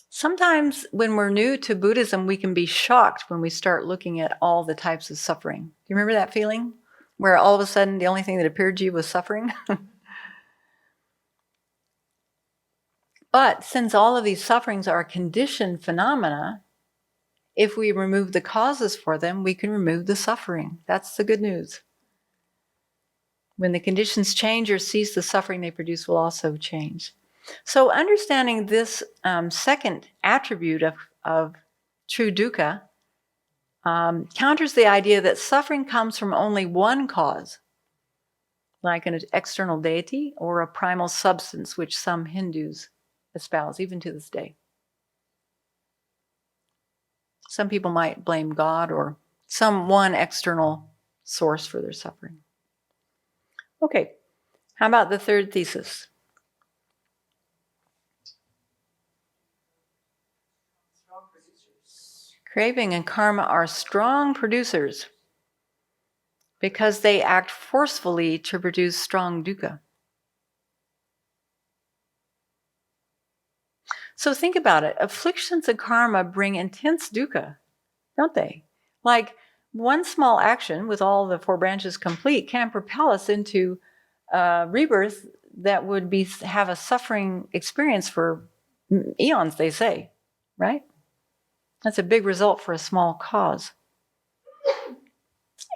Sometimes when we're new to Buddhism, we can be shocked when we start looking at all the types of suffering. Do you remember that feeling? Where all of a sudden the only thing that appeared to you was suffering? But since all of these sufferings are conditioned phenomena, if we remove the causes for them, we can remove the suffering. That's the good news. When the conditions change or cease, the suffering they produce will also change. So understanding this second attribute of true dukkha counters the idea that suffering comes from only one cause, like an external deity or a primal substance, which some Hindus espouse, even to this day. Some people might blame God or some one external source for their suffering. Okay, how about the third thesis? Craving and karma are strong producers because they act forcefully to produce strong dukkha. So think about it. Afflictions and karma bring intense dukkha, don't they? Like one small action with all the 4 branches complete can propel us into rebirth that would have a suffering experience for eons, they say, right? That's a big result for a small cause.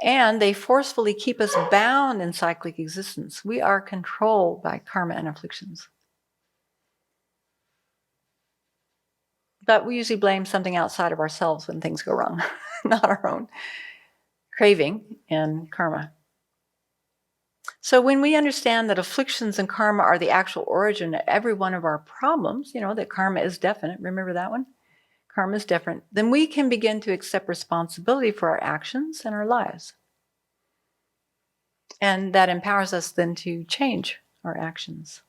And they forcefully keep us bound in cyclic existence. We are controlled by karma and afflictions. But we usually blame something outside of ourselves when things go wrong, not our own craving and karma. So when we understand that afflictions and karma are the actual origin of every one of our problems, that karma is definite, remember that one? Karma is different. Then we can begin to accept responsibility for our actions and our lives. And that empowers us then to change our actions.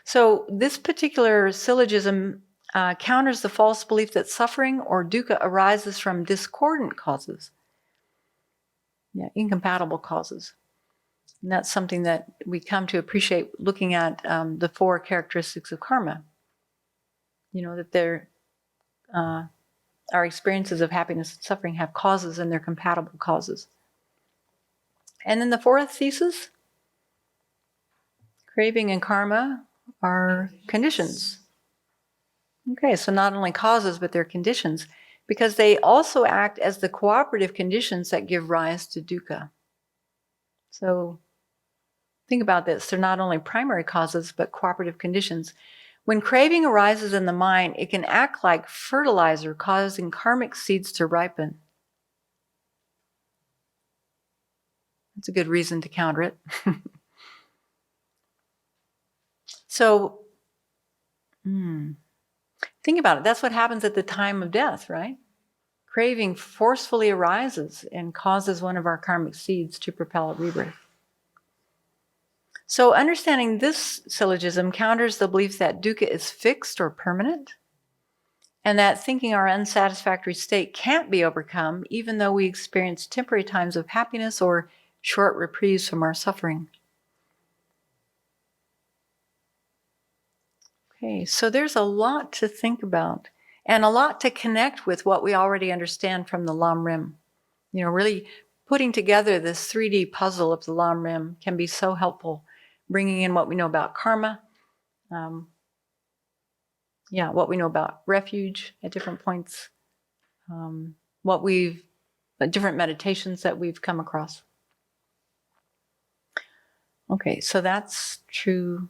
So this particular syllogism counters the false belief that suffering or dukkha arises from discordant causes. Incompatible causes. And that's something that we come to appreciate looking at the 4 characteristics of karma. That our experiences of happiness and suffering have causes and they're compatible causes. And then the 4th thesis, craving and karma are conditions. Okay, so not only causes, but they're conditions, because they also act as the cooperative conditions that give rise to dukkha. So think about this. They're not only primary causes, but cooperative conditions. When craving arises in the mind, it can act like fertilizer, causing karmic seeds to ripen. That's a good reason to counter it. So, think about it. That's what happens at the time of death, right? Craving forcefully arises and causes one of our karmic seeds to propel a rebirth. So understanding this syllogism counters the belief that dukkha is fixed or permanent, and that thinking our unsatisfactory state can't be overcome even though we experience temporary times of happiness or short reprieves from our suffering. Okay, so there's a lot to think about and a lot to connect with what we already understand from the Lam Rim. Really putting together this 3D puzzle of the Lam Rim can be so helpful, bringing in what we know about karma, what we know about refuge at different points, different meditations that we've come across. Okay, so that's true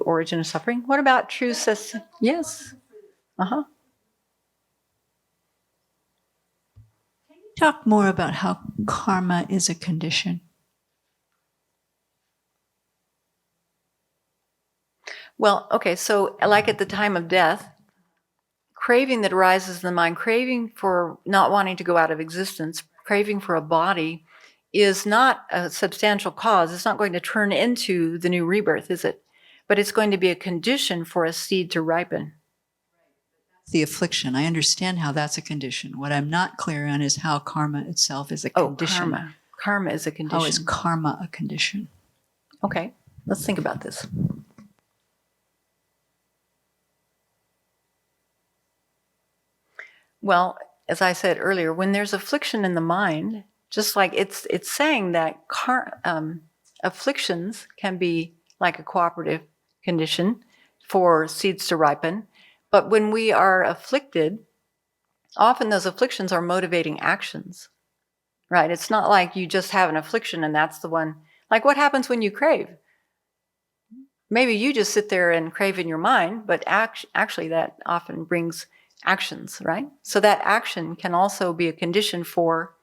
origin of suffering. What about true cessation? Yes. Talk more about how karma is a condition. Well, okay, so like at the time of death, craving that arises in the mind, craving for not wanting to go out of existence, craving for a body, is not a substantial cause. It's not going to turn into the new rebirth, is it? But it's going to be a condition for a seed to ripen. The affliction. I understand how that's a condition. What I'm not clear on is how karma itself is a condition. Karma. Karma is a condition. How is karma a condition? Okay, let's think about this. Well, as I said earlier, when there's affliction in the mind, just like it's saying that afflictions can be like a cooperative condition for seeds to ripen. But when we are afflicted, often those afflictions are motivating actions, right? It's not like you just have an affliction and that's the one. Like what happens when you crave? Maybe you just sit there and crave in your mind, but actually that often brings actions, right? So that action can also be a condition for,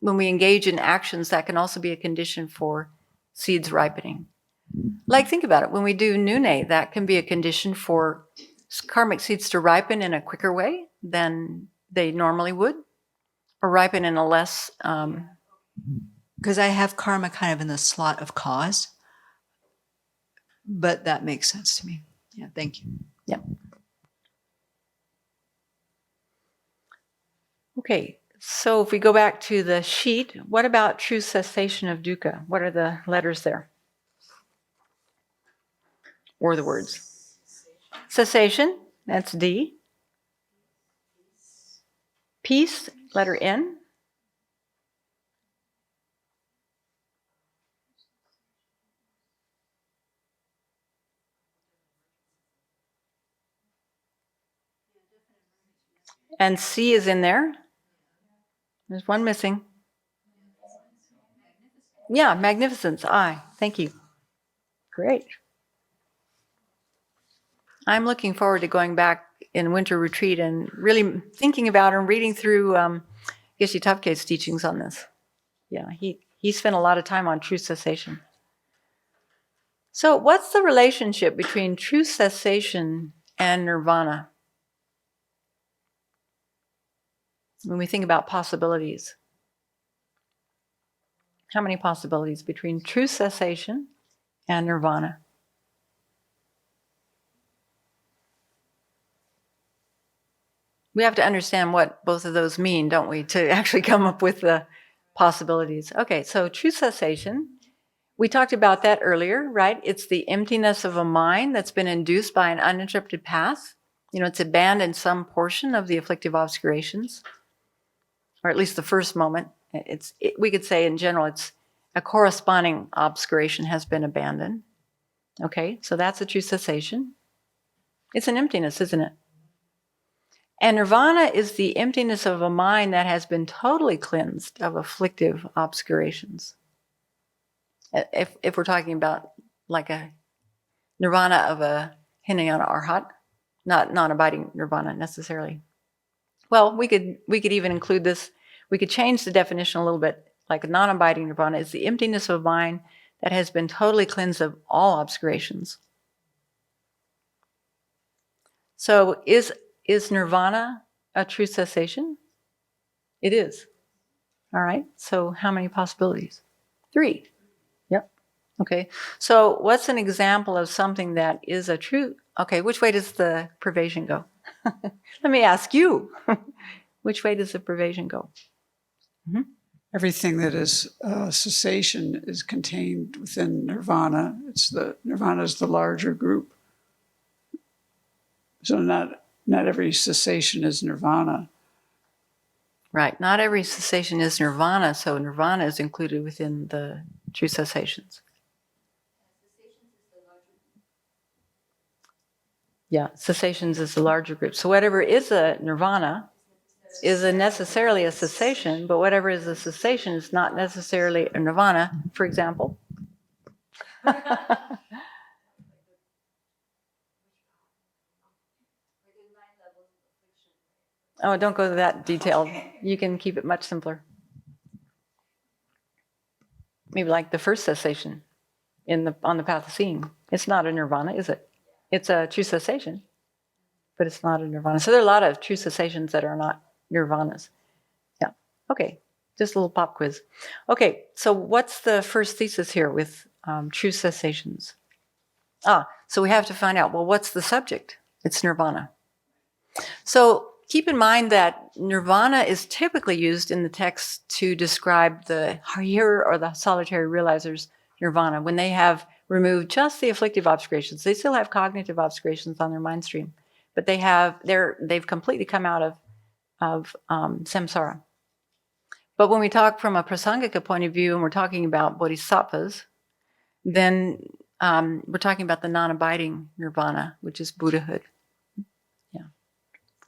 when we engage in actions, that can also be a condition for seeds ripening. Like think about it, when we do nune, that can be a condition for karmic seeds to ripen in a quicker way than they normally would, or ripen in a less... Because I have karma kind of in the slot of cause, but that makes sense to me. Yeah, thank you. Yeah. Okay, so if we go back to the sheet, what about true cessation of dukkha? What are the letters there? Or the words? Cessation, that's D. Peace, letter N. And C is in there. There's one missing. Yeah, magnificence, I. Thank you. Great. I'm looking forward to going back in winter retreat and really thinking about and reading through Geshe Topka's teachings on this. Yeah, he spent a lot of time on true cessation. So what's the relationship between true cessation and nirvana? When we think about possibilities. How many possibilities between true cessation and nirvana? We have to understand what both of those mean, don't we, to actually come up with the possibilities. Okay, so true cessation, we talked about that earlier, right? It's the emptiness of a mind that's been induced by an uninterrupted path. It's abandoned some portion of the afflictive obscurations, or at least the first moment. We could say in general, it's a corresponding obscuration has been abandoned. Okay, so that's a true cessation. It's an emptiness, isn't it? And nirvana is the emptiness of a mind that has been totally cleansed of afflictive obscurations. If we're talking about like a nirvana of a Hinayana Arhat, not non-abiding nirvana necessarily. Well, we could even include this. We could change the definition a little bit. Like a non-abiding nirvana is the emptiness of a mind that has been totally cleansed of all obscurations. So is nirvana a true cessation? It is. All right. So how many possibilities? 3. Yep. Okay. So what's an example of something that is a true... Okay, which way does the pervasion go? Let me ask you. Which way does the pervasion go? Mm-hmm. Everything that is cessation is contained within nirvana. Nirvana is the larger group. So not every cessation is nirvana. Right. Not every cessation is nirvana, so nirvana is included within the true cessations. Yeah, cessations is the larger group. So whatever is a nirvana is necessarily a cessation, but whatever is a cessation is not necessarily a nirvana, for example. Oh, don't go to that detail. You can keep it much simpler. maybe like the first cessation on the path of seeing. It's not a nirvana, is it? It's a true cessation, but it's not a nirvana. So there are a lot of true cessations that are not nirvanas. Yeah. Okay. Just a little pop quiz. Okay. So what's the first thesis here with true cessations? So we have to find out, well, what's the subject? It's nirvana. So keep in mind that nirvana is typically used in the text to describe the higher or the solitary realizers' nirvana, when they have removed just the afflictive obscurations. They still have cognitive obscurations on their mind stream, but they've completely come out of samsara. But when we talk from a prasangika point of view and we're talking about bodhisattvas, then we're talking about the non-abiding nirvana, which is Buddhahood. Yeah.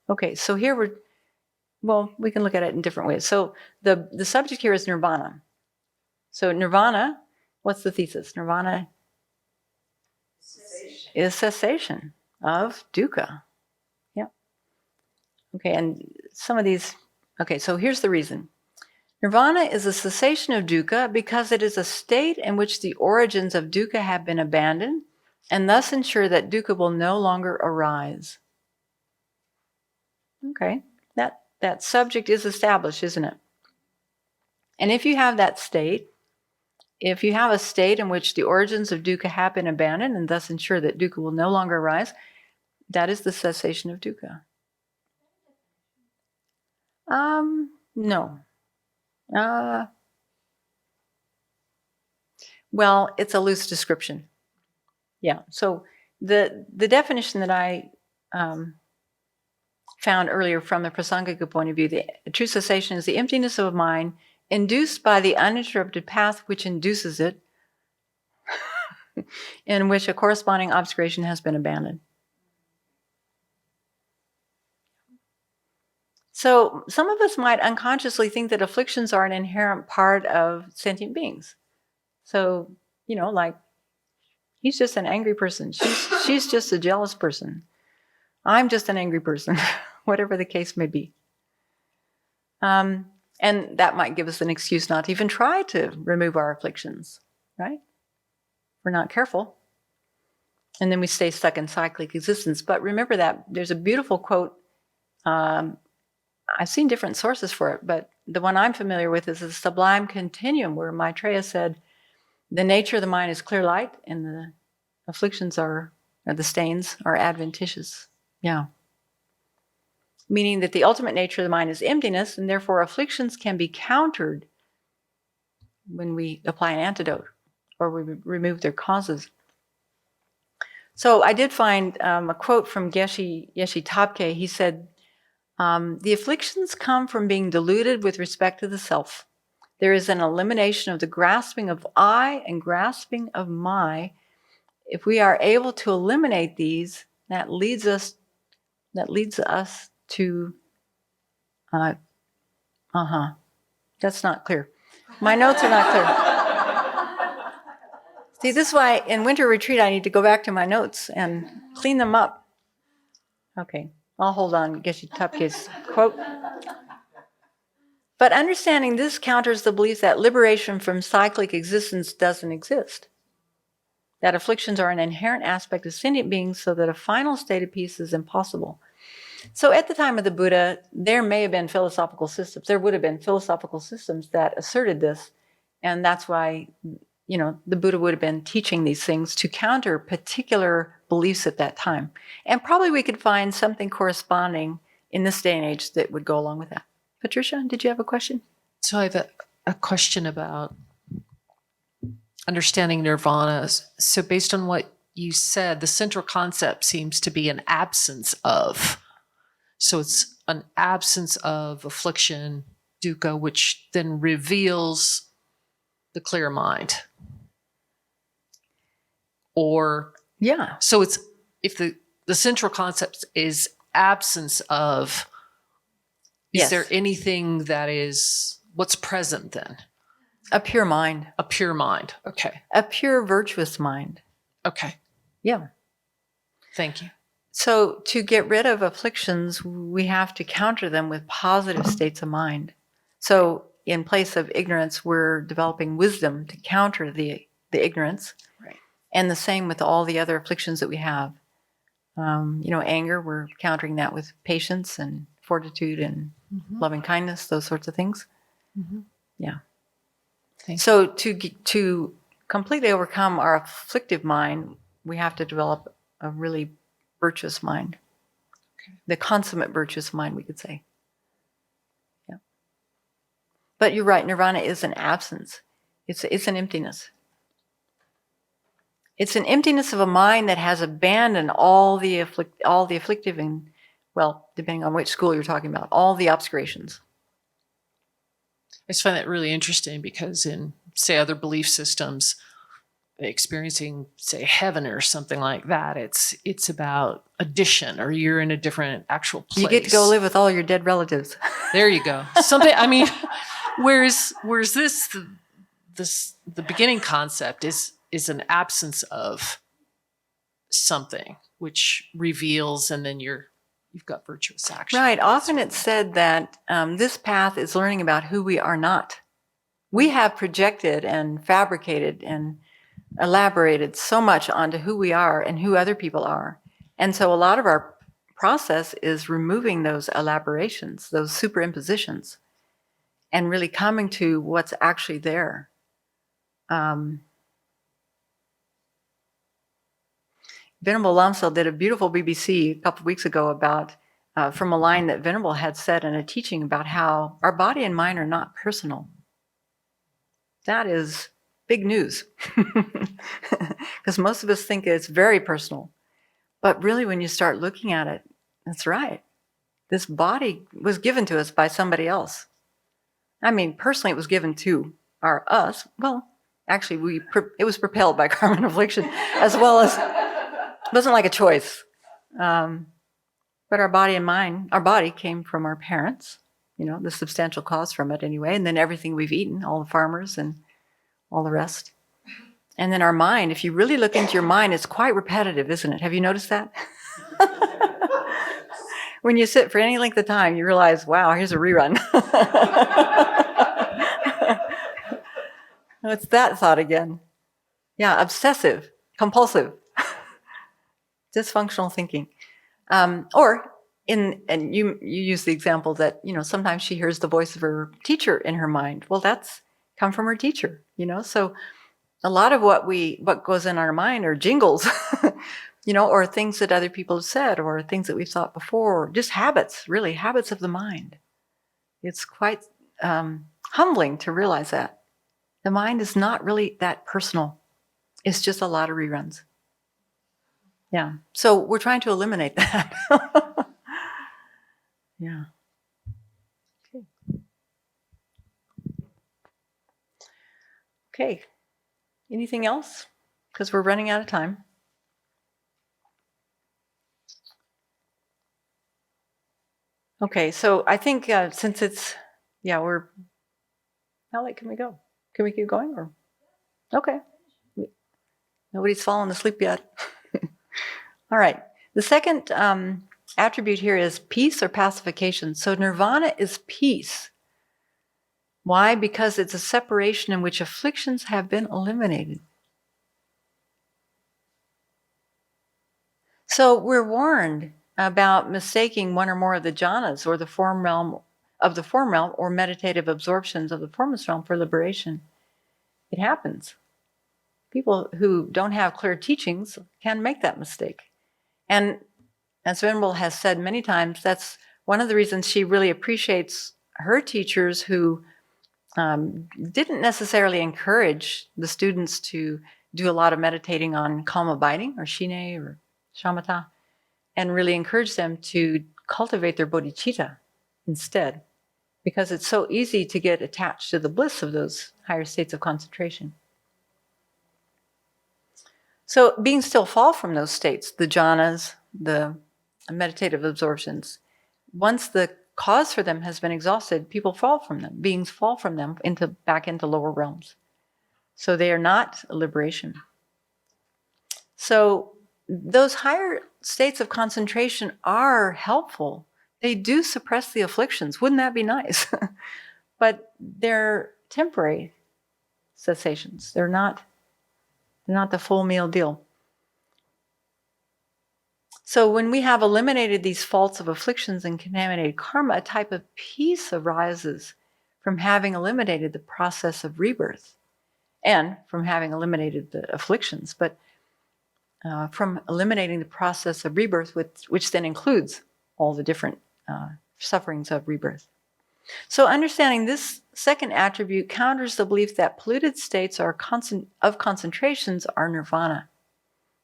Okay, so here we can look at it in different ways. So the subject here is nirvana. So nirvana, what's the thesis? Nirvana is cessation of dukkha. Yeah. Okay, and some of these, okay, so here's the reason. Nirvana is a cessation of dukkha because it is a state in which the origins of dukkha have been abandoned and thus ensure that dukkha will no longer arise. Okay, that subject is established, isn't it? And if you have that state, if you have a state in which the origins of dukkha have been abandoned and thus ensure that dukkha will no longer arise, that is the cessation of dukkha. No. Well, it's a loose description. Yeah. So the definition that I found earlier from the prasangika point of view, the true cessation is the emptiness of mind induced by the uninterrupted path which induces it, in which a corresponding obscuration has been abandoned. So some of us might unconsciously think that afflictions are an inherent part of sentient beings. So, like, he's just an angry person. She's just a jealous person. I'm just an angry person, whatever the case may be. And that might give us an excuse not to even try to remove our afflictions, right? We're not careful. And then we stay stuck in cyclic existence. But remember that there's a beautiful quote. I've seen different sources for it, but the one I'm familiar with is the Sublime Continuum, where Maitreya said, the nature of the mind is clear light, and the afflictions or the stains are adventitious. Yeah. Meaning that the ultimate nature of the mind is emptiness, and therefore afflictions can be countered when we apply an antidote or we remove their causes. So I did find a quote from Geshe Tabke. He said, the afflictions come from being deluded with respect to the self. There is an elimination of the grasping of I and grasping of my. If we are able to eliminate these, that leads us to that's not clear. My notes are not clear. See, this is why in winter retreat I need to go back to my notes and clean them up. Okay, I'll hold on Geshe Tabke's quote. But understanding this counters the belief that liberation from cyclic existence doesn't exist. That afflictions are an inherent aspect of sentient beings, so that a final state of peace is impossible. So at the time of the Buddha, there may have been philosophical systems. There would have been philosophical systems that asserted this. And that's why, the Buddha would have been teaching these things to counter particular beliefs at that time. And probably we could find something corresponding in this day and age that would go along with that. Patricia, did you have a question? So I have a question about understanding nirvana. So based on what you said, the central concept seems to be an absence of. So it's an absence of affliction, dukkha, which then reveals the clear mind. Or, Yeah. so it's, if the central concept is absence of, is Yes. there anything that is, what's present then? A pure mind. A pure mind. Okay. A pure virtuous mind. Okay. Yeah. Thank you. So to get rid of afflictions, we have to counter them with positive states of mind. So in place of ignorance, we're developing wisdom to counter the ignorance. Right. And the same with all the other afflictions that we have. Anger, we're countering that with patience and fortitude and loving kindness, those sorts of things. Yeah. Thank So to completely overcome our afflictive mind, we have to develop a really virtuous mind. Okay. The consummate virtuous mind, we could say. Yeah. But you're right, nirvana is an absence. It's an emptiness. It's an emptiness of a mind that has abandoned all the afflictive and, well, depending on which school you're talking about, all the obscurations. I just find that really interesting because in, say, other belief systems, experiencing, say, heaven or something like that, it's about addition, or you're in a different actual place. You get to go live with all your dead relatives. There you go. Something. I mean, whereas this the beginning concept is an absence of something which reveals, and then you've got virtuous action. Right. Often it's said that this path is learning about who we are not. We have projected and fabricated and elaborated so much onto who we are and who other people are. And so a lot of our process is removing those elaborations, those superimpositions, and really coming to what's actually there. Venerable Lama did a beautiful BBC a couple of weeks ago about from a line that Venerable had said in a teaching about how our body and mind are not personal. That is big news, because most of us think it's very personal. But really, when you start looking at it, that's right. This body was given to us by somebody else. I mean, personally, it was given to us. Well, actually, it was propelled by karma and affliction, as well as, it wasn't like a choice. But our body and mind, our body came from our parents, the substantial cause from it anyway, and then everything we've eaten, all the farmers and all the rest. And then our mind, if you really look into your mind, it's quite repetitive, isn't it? Have you noticed that? When you sit for any length of time, you realize, wow, here's a rerun. It's that thought again. Yeah, obsessive, compulsive, dysfunctional thinking. And you use the example that, sometimes she hears the voice of her teacher in her mind. Well, that's come from her teacher, So a lot of what goes in our mind are jingles, or things that other people have said, or things that we've thought before, or just habits, really, habits of the mind. It's quite humbling to realize that. The mind is not really that personal. It's just a lot of reruns. Yeah. So we're trying to eliminate that. Yeah. Okay. Okay. Anything else? Because we're running out of time. Okay, so I think since we're, how late can we go? Can we keep going or? Okay. Nobody's fallen asleep yet. All right. The second attribute here is peace or pacification. So nirvana is peace. Why? Because it's a separation in which afflictions have been eliminated. So we're warned about mistaking one or more of the jhanas or the form realm or meditative absorptions of the formless realm for liberation. It happens. People who don't have clear teachings can make that mistake. And as Venerable has said many times, that's one of the reasons she really appreciates her teachers who didn't necessarily encourage the students to do a lot of meditating on calm abiding or shine or shamatha, and really encourage them to cultivate their bodhicitta instead, because it's so easy to get attached to the bliss of those higher states of concentration. So being still fall from those states, the jhanas, the meditative absorptions, once the cause for them has been exhausted, people fall from them, beings fall from them back into lower realms. So they are not a liberation. So those higher states of concentration are helpful. They do suppress the afflictions. Wouldn't that be nice? but they're temporary cessations. They're not the full meal deal. So when we have eliminated these faults of afflictions and contaminated karma, a type of peace arises from having eliminated the process of rebirth and from having eliminated the afflictions, but from eliminating the process of rebirth, which then includes all the different sufferings of rebirth. So understanding this second attribute counters the belief that polluted states of concentrations are nirvana.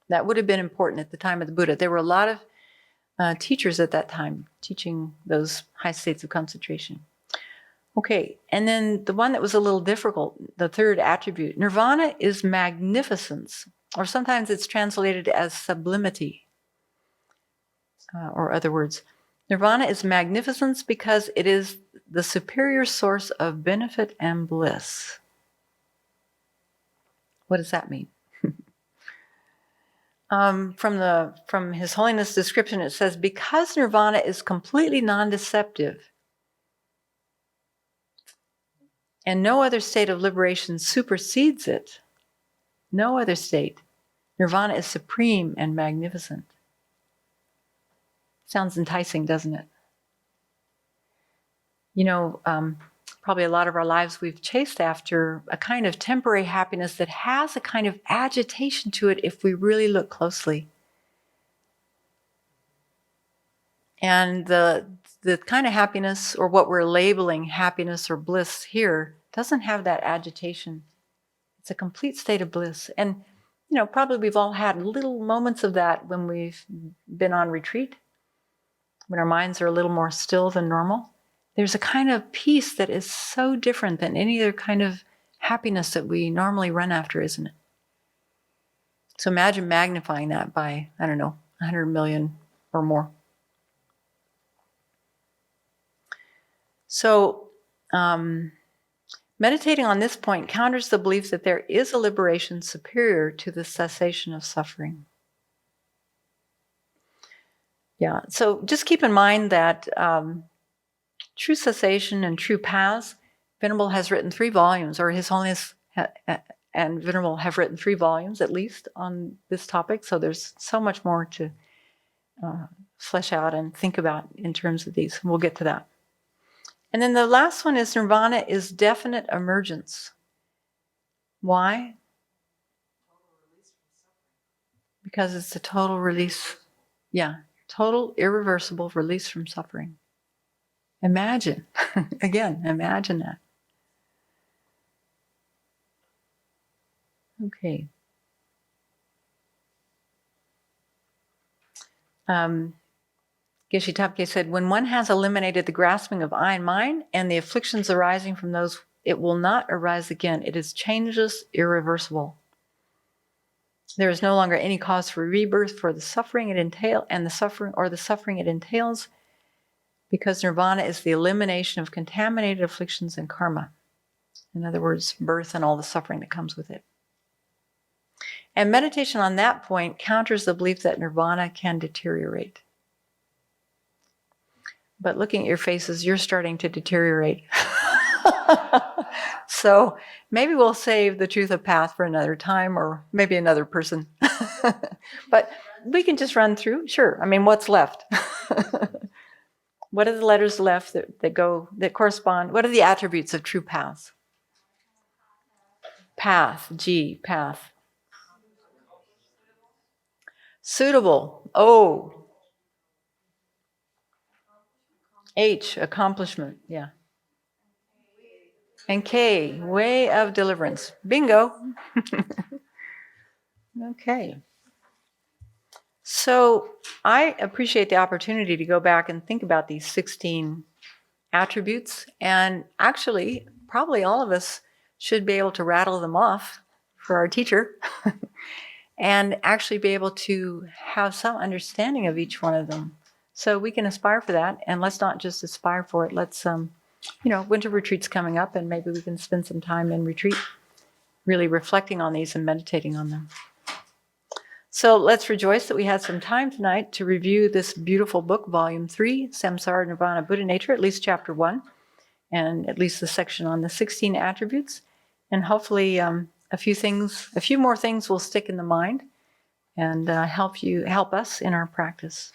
That would have been important at the time of the Buddha. There were a lot of teachers at that time teaching those high states of concentration. Okay, and then the one that was a little difficult, the third attribute. Nirvana is magnificence, or sometimes it's translated as sublimity, or other words. Nirvana is magnificence because it is the superior source of benefit and bliss. What does that mean? From His Holiness description, it says, because nirvana is completely non-deceptive and no other state of liberation supersedes it, no other state, nirvana is supreme and magnificent. Sounds enticing, doesn't it? You know, probably a lot of our lives we've chased after a kind of temporary happiness that has a kind of agitation to it if we really look closely. And the kind of happiness, or what we're labeling happiness or bliss here, doesn't have that agitation. It's a complete state of bliss. And, you know, probably we've all had little moments of that when we've been on retreat, when our minds are a little more still than normal. There's a kind of peace that is so different than any other kind of happiness that we normally run after, isn't it? So imagine magnifying that by, 100 million or more. So meditating on this point counters the belief that there is a liberation superior to the cessation of suffering. Yeah, so just keep in mind that true cessation and true paths, Venerable has written 3 volumes, or His Holiness and Venerable have written 3 volumes at least on this topic. So there's so much more to flesh out and think about in terms of these. We'll get to that. And then the last one is nirvana is definite emergence. Why? Because it's a total release. Yeah, total irreversible release from suffering. Imagine, again, imagine that. Okay. Geshe Topke said, when one has eliminated the grasping of I and mine and the afflictions arising from those, it will not arise again. It is changeless, irreversible. There is no longer any cause for rebirth for the suffering it entails, and the suffering it entails, because nirvana is the elimination of contaminated afflictions and karma. In other words, birth and all the suffering that comes with it. And meditation on that point counters the belief that nirvana can deteriorate. But looking at your faces, you're starting to deteriorate. So maybe we'll save the truth of path for another time, or maybe another person. But we can just run through. Sure. I mean, what's left? What are the letters left that correspond? What are the attributes of true paths? Path, G, path. Suitable, O. H, accomplishment, yeah. And K, way of deliverance. Bingo. Okay. So I appreciate the opportunity to go back and think about these 16 attributes. And actually, probably all of us should be able to rattle them off for our teacher and actually be able to have some understanding of each one of them. So we can aspire for that. And let's not just aspire for it. Let's, winter retreat's coming up, and maybe we can spend some time in retreat really reflecting on these and meditating on them. So let's rejoice that we had some time tonight to review this beautiful book, Volume 3, Samsara, Nirvana, Buddha Nature, at least Chapter 1. and at least the section on the 16 attributes. And hopefully a few more things will stick in the mind and help us in our practice.